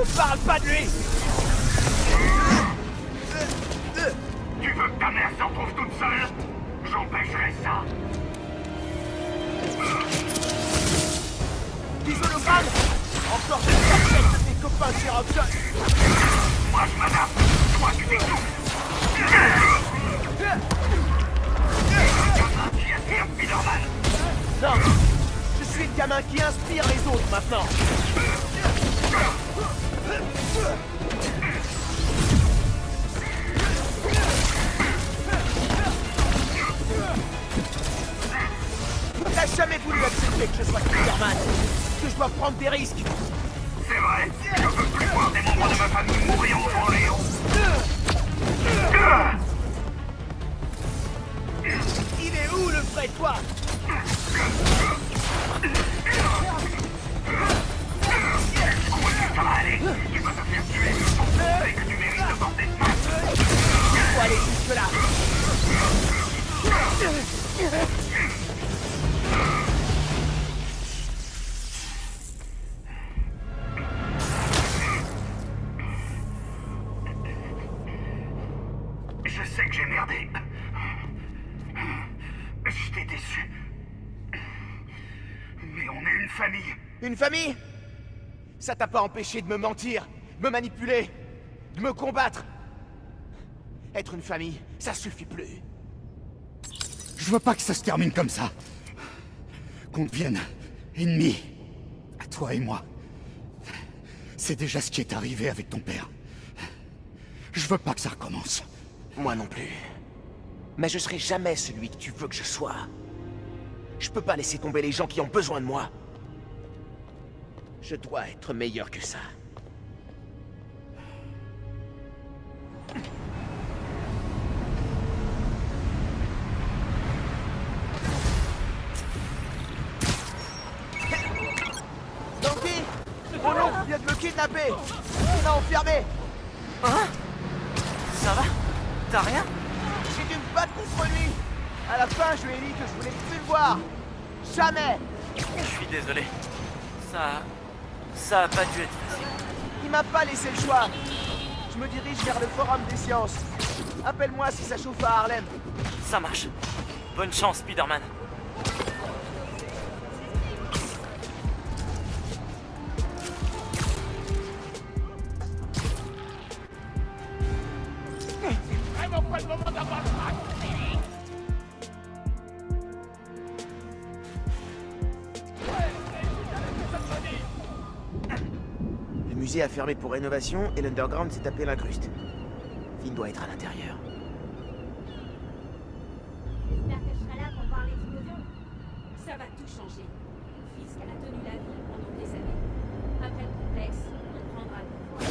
On parle pas de lui!
Tu veux que ta mère s'en trouve toute seule? J'empêcherai ça.
Isologramme! Encore des parfaits de tes copains chez Roxxon!
Moi je m'adapte, toi tu t'étouffes. Qui attire Spider-Man?
Non! Je suis le gamin qui inspire les autres maintenant! T'as jamais voulu accepter que je sois Spider-Man, que je dois prendre des risques.
C'est vrai, je veux plus voir des membres de ma famille mourir devant Léon.
Il est où le vrai toi?
Ça va aller, tu vas te faire tuer. Tu sais que tu mérites de porter ce masque.
Faut aller jusque là.
Je sais que j'ai merdé. Je t'ai déçu. Mais on est une famille.
Une famille? Ça t'a pas empêché de me mentir, de me manipuler, de me combattre. Être une famille, ça suffit plus.
Je veux pas que ça se termine comme ça. Qu'on devienne ennemis. À toi et moi. C'est déjà ce qui est arrivé avec ton père. Je veux pas que ça recommence.
Moi non plus. Mais je serai jamais celui que tu veux que je sois. Je peux pas laisser tomber les gens qui ont besoin de moi. Je dois être meilleur que ça. Donkey, mon oncle vient de me kidnapper. Il m'a enfermé.
Hein? Ça va? T'as rien?
J'ai dû me battre contre lui. À la fin, je lui ai dit que je voulais plus le voir. Jamais.
Je suis désolé. Ça a pas dû être facile.
Il m'a pas laissé le choix. Je me dirige vers le Forum des Sciences. Appelle-moi si ça chauffe à Harlem.
Ça marche. Bonne chance, Spider-Man.
Vraiment pas le moment d'avoir le trac. Le musée a fermé pour rénovation et l'Underground s'est tapé l'incruste. Finn doit être à l'intérieur.
J'espère que je serai là pour voir l'explosion. Ça va tout changer. Mon fils qu'elle a tenu la vie pendant des années. Après le complexe, on prendra le pouvoir.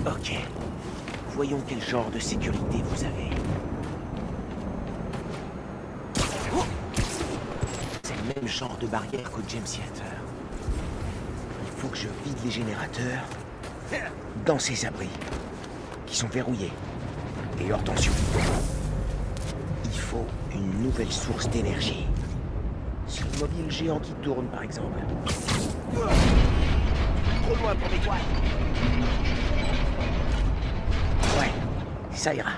Ok. Voyons quel genre de sécurité vous avez. C'est le même genre de barrière qu'au James Theater. Il faut que je vide les générateurs dans ces abris, qui sont verrouillés et hors tension. Il faut une nouvelle source d'énergie. Sur le mobile géant qui tourne, par exemple. Trop loin pour mes toiles. Ouais, ça ira.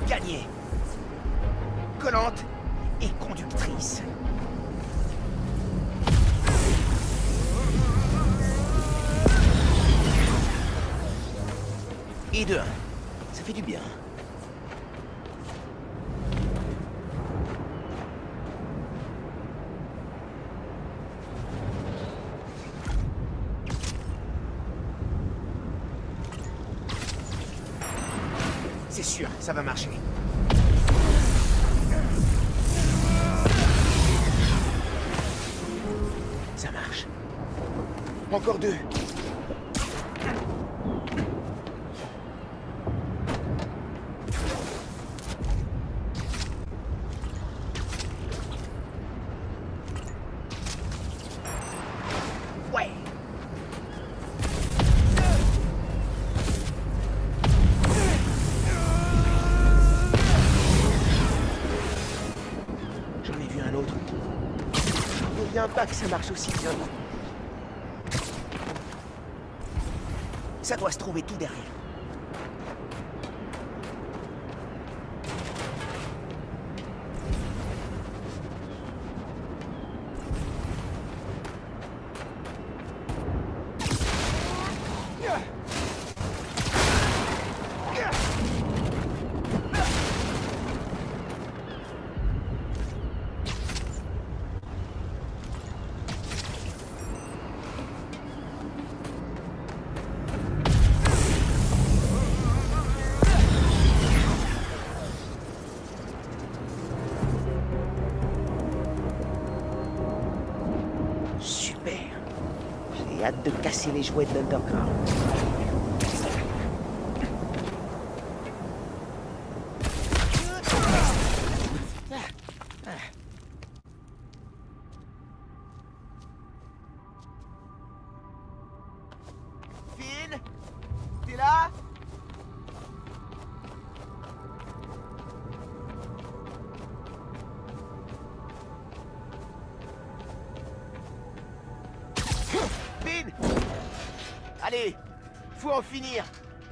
Gagné. Collante et conductrice. Et de 1. Ça fait du bien. C'est sûr, ça va marcher. Ça marche. Encore 2. Ouais. J'en ai vu un autre. Je reviens pas que ça marche aussi bien. Ça doit se trouver tout derrière. Super. J'ai hâte de casser les jouets de l'Underground. Finn, t'es là? Finn! Allez, faut en finir.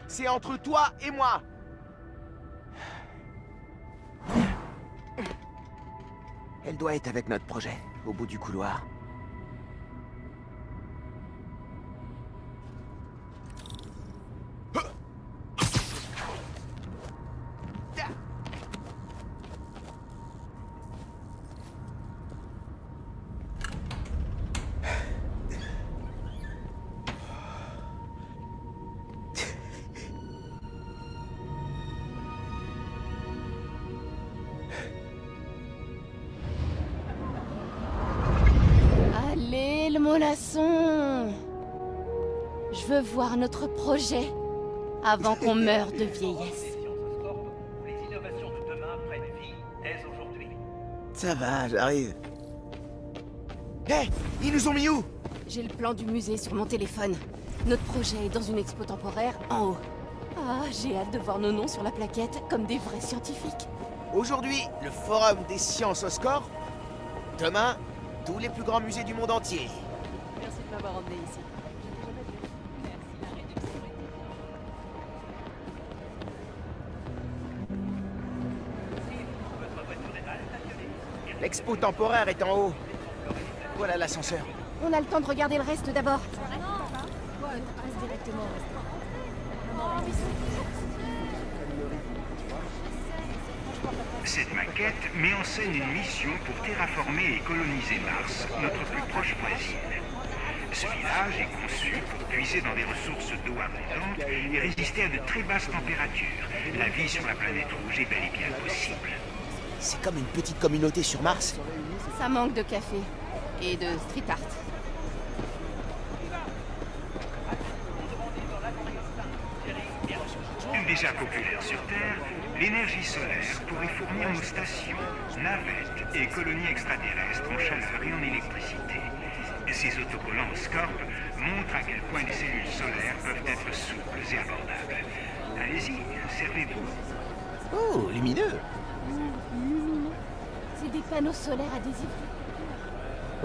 C'est entre toi et moi. Elle doit être avec notre projet, au bout du couloir.
Mollasson! Je veux voir notre projet avant qu'on meure de vieillesse.
Ça va, j'arrive. Hé, hey, ils nous ont mis où?
J'ai le plan du musée sur mon téléphone. Notre projet est dans une expo temporaire en haut. Ah, j'ai hâte de voir nos noms sur la plaquette comme des vrais scientifiques.
Aujourd'hui, le Forum des sciences Oscorp. Demain, tous les plus grands musées du monde entier.
Merci de m'avoir emmené ici.
L'expo temporaire est en haut. Voilà l'ascenseur.
On a le temps de regarder le reste d'abord.
Cette maquette met en scène une mission pour terraformer et coloniser Mars, notre plus proche voisine. Ce village est conçu pour puiser dans des ressources d'eau abondantes et résister à de très basses températures. La vie sur la planète rouge est bel et bien possible.
C'est comme une petite communauté sur Mars.
Ça manque de café et de street art.
Déjà populaire sur Terre, l'énergie solaire pourrait fournir nos stations, navettes et colonies extraterrestres en chaleur et en électricité. Ces autocollants Oscorp montrent à quel point les cellules solaires peuvent être souples et abordables. Allez-y, servez-vous.
Oh, lumineux.
Lumineux. C'est des panneaux solaires adhésifs.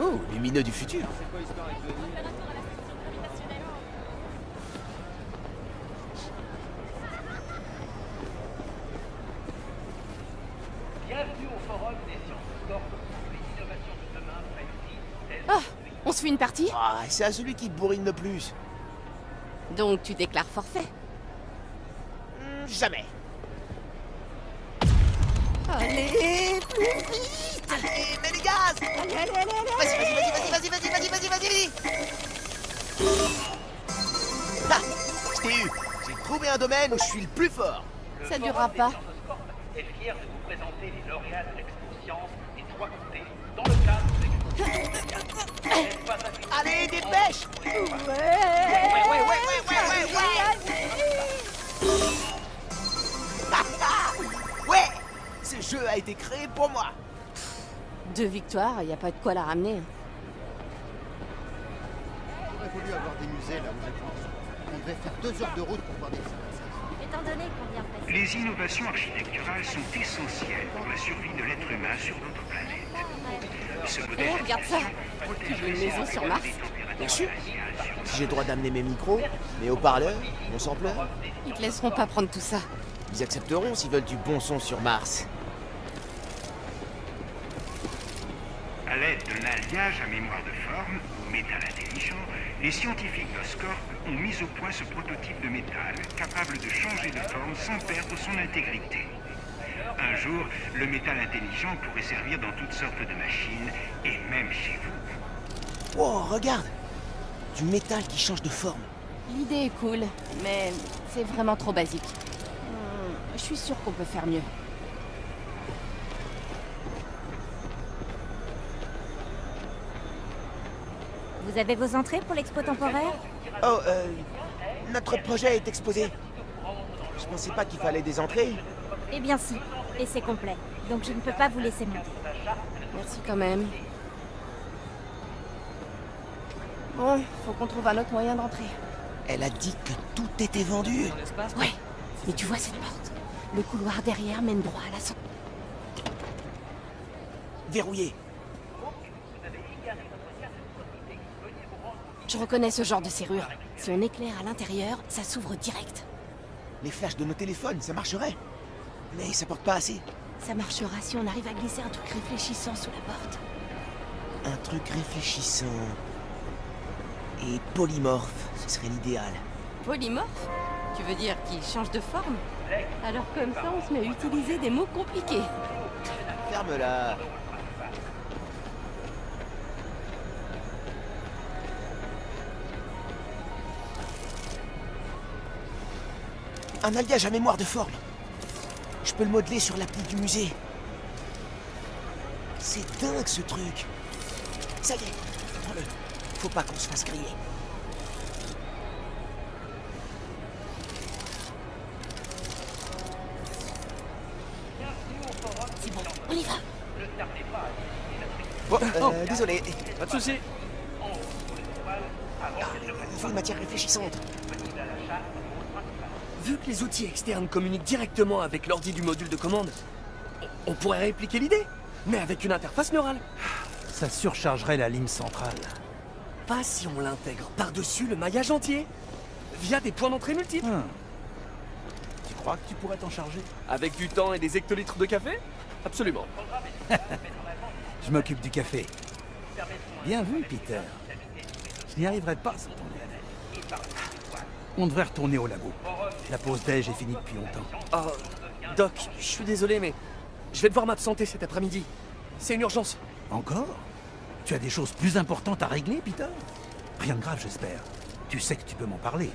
Oh, lumineux du futur.
Bienvenue au Forum des sciences Oscorp où les innovations de demain prennent vie.
Ah, on se fait une partie?
Ah, c'est à celui qui bourrine le plus.
Donc tu déclares forfait?
Jamais.
Allez,
plus vite! Allez, mets les gaz!
Allez.
Vas-y! Ah, je t'ai eu! J'ai trouvé un domaine où je suis le plus fort!
Ça durera pas.
Est fier de vous présenter les lauréats de l'Expo Science des Trois Comtés dans le cadre de
Allez, dépêche! Ouais! Ce jeu a été créé pour moi!
2 victoires, y a pas de quoi la ramener.
J'aurais voulu avoir des musées là où je pense. On devrait faire 2 heures de route pour voir des choses.
Étant donné qu'on vient de passer...
Les innovations architecturales sont essentielles pour la survie de l'être humain sur d'autres planètes. Ce modèle
Regarde ça! Tu veux une maison sur Mars?
Bien sûr! Si j'ai le droit d'amener mes micros, mes haut-parleurs, mon sampleur,
Ils te laisseront pas prendre tout ça.
ils accepteront s'ils veulent du bon son sur Mars.
À l'aide d'un alliage à mémoire de forme, ou métal intelligent, les scientifiques d'Oscorp ont mis au point ce prototype de métal capable de changer de forme sans perdre son intégrité. Un jour, le métal intelligent pourrait servir dans toutes sortes de machines, et même chez vous.
Wow, regarde! Du métal qui change de forme.
L'idée est cool, mais c'est vraiment trop basique. Je suis sûre qu'on peut faire mieux.
Vous avez vos entrées pour l'expo temporaire?
Oh, notre projet est exposé. Je pensais pas qu'il fallait des entrées.
Eh bien si, et c'est complet. Donc je ne peux pas vous laisser monter.
Merci quand même. Bon, faut qu'on trouve un autre moyen d'entrer.
Elle a dit que tout était vendu.
Ouais, mais tu vois cette porte? Le couloir derrière mène droit à la sortie.
Verrouillé.
Je reconnais ce genre de serrure. Si on éclaire à l'intérieur, ça s'ouvre direct.
Les flashs de nos téléphones, ça marcherait. Mais ça porte pas assez.
Ça marchera si on arrive à glisser un truc réfléchissant sous la porte.
Un truc réfléchissant. Et polymorphe, ce serait l'idéal.
Polymorphe? Tu veux dire qu'il change de forme? Alors comme ça, on se met à utiliser des mots compliqués.
Ferme-la. Un alliage à mémoire de forme. Je peux le modeler sur l'appli du musée. C'est dingue ce truc. Ça y est, prends-le.
Faut pas qu'on se fasse griller.
C'est bon, on y va.
Bon, désolé.
Pas de soucis.
Il faut une matière réfléchissante.
Vu que les outils externes communiquent directement avec l'ordi du module de commande, on pourrait répliquer l'idée, mais avec une interface neurale.
Ça surchargerait la ligne centrale.
Pas si on l'intègre par-dessus le maillage entier, via des points d'entrée multiples.
Tu crois que tu pourrais t'en charger?
Avec du temps et des hectolitres de café? Absolument.
Je m'occupe du café. Bien vu, Peter. Je n'y arriverai pas sans ton aide. On devrait retourner au labo. La pause déj est finie depuis longtemps.
Oh, Doc, je suis désolé, mais je vais devoir m'absenter cet après-midi. C'est une urgence.
Encore? Tu as des choses plus importantes à régler, Peter? Rien de grave, j'espère. Tu sais que tu peux m'en parler.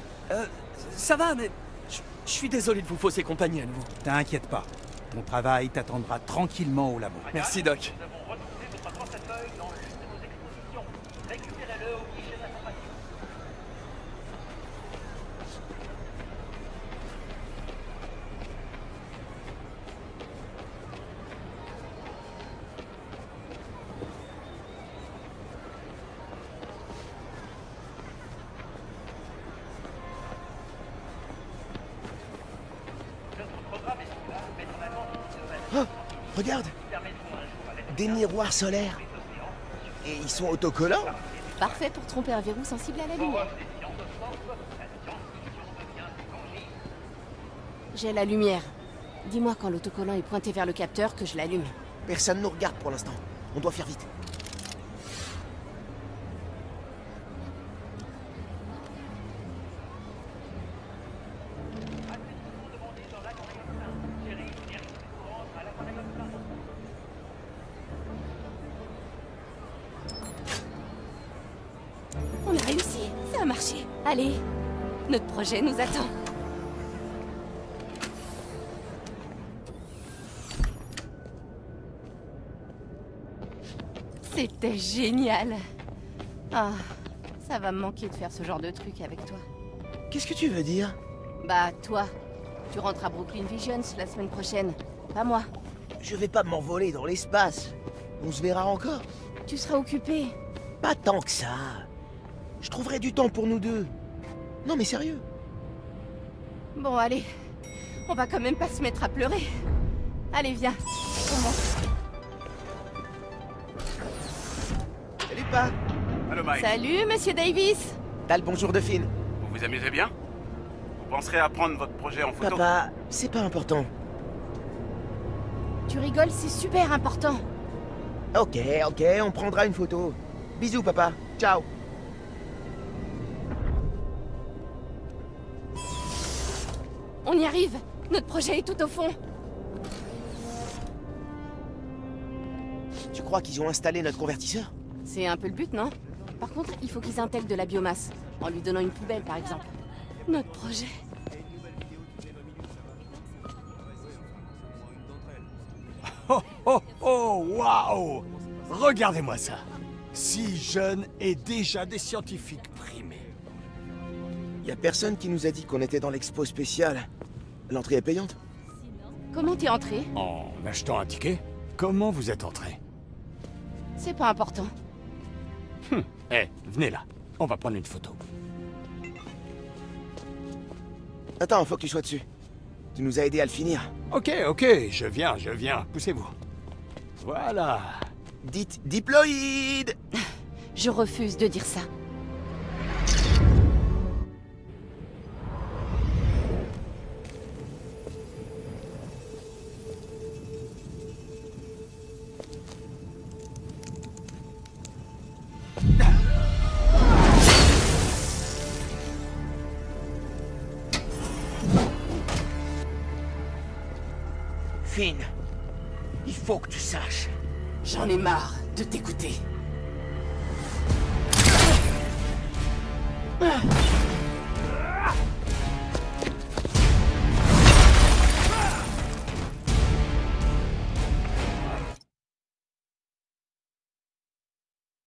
Ça va, mais je suis désolé de vous fausser compagnie à nouveau.
T'inquiète pas. Ton travail t'attendra tranquillement au labo.
Merci, Doc.
Oh, regarde! Des miroirs solaires. Et ils sont autocollants?
Parfait pour tromper un verrou sensible à la lumière. J'ai la lumière. Dis-moi quand l'autocollant est pointé vers le capteur que je l'allume.
Personne ne nous regarde pour l'instant. On doit faire vite.
On a réussi, ça a marché. Allez, notre projet nous attend. C'était génial. Ah, ça va me manquer de faire ce genre de truc avec toi.
Qu'est-ce que tu veux dire?
Bah, toi, tu rentres à Brooklyn Visions la semaine prochaine. Pas moi.
Je vais pas m'envoler dans l'espace. On se verra encore.
Tu seras occupé.
Pas tant que ça. Je trouverai du temps pour nous deux. Non mais sérieux.
Bon, allez. On va quand même pas se mettre à pleurer. Allez, viens. On monte.
Salut, Pa.
Allô, Mike.
Salut, Monsieur Davis.
T'as le bonjour de Finn.
Vous vous amusez bien? Vous penserez à prendre votre projet en photo?
Papa, c'est pas important.
Tu rigoles, c'est super important.
Ok, on prendra une photo. Bisous, papa. Ciao.
On y arrive. Notre projet est tout au fond.
Tu crois qu'ils ont installé notre convertisseur?
C'est un peu le but, non? Par contre, il faut qu'ils intègrent de la biomasse, en lui donnant une poubelle, par exemple. Notre projet.
Oh, oh, oh, waouh! Regardez-moi ça. Si jeune et déjà des scientifiques primés.
Y a personne qui nous a dit qu'on était dans l'expo spéciale. L'entrée est payante?
Comment t'es entré?
En achetant un ticket? Comment vous êtes entré?
C'est pas important.
Venez là. On va prendre une photo.
Attends, faut que tu sois dessus. Tu nous as aidé à le finir.
Ok, je viens. Poussez-vous. Voilà.
Dites diploïde.
Je refuse de dire ça.
Finn, il faut que tu saches.
J'en ai marre de t'écouter.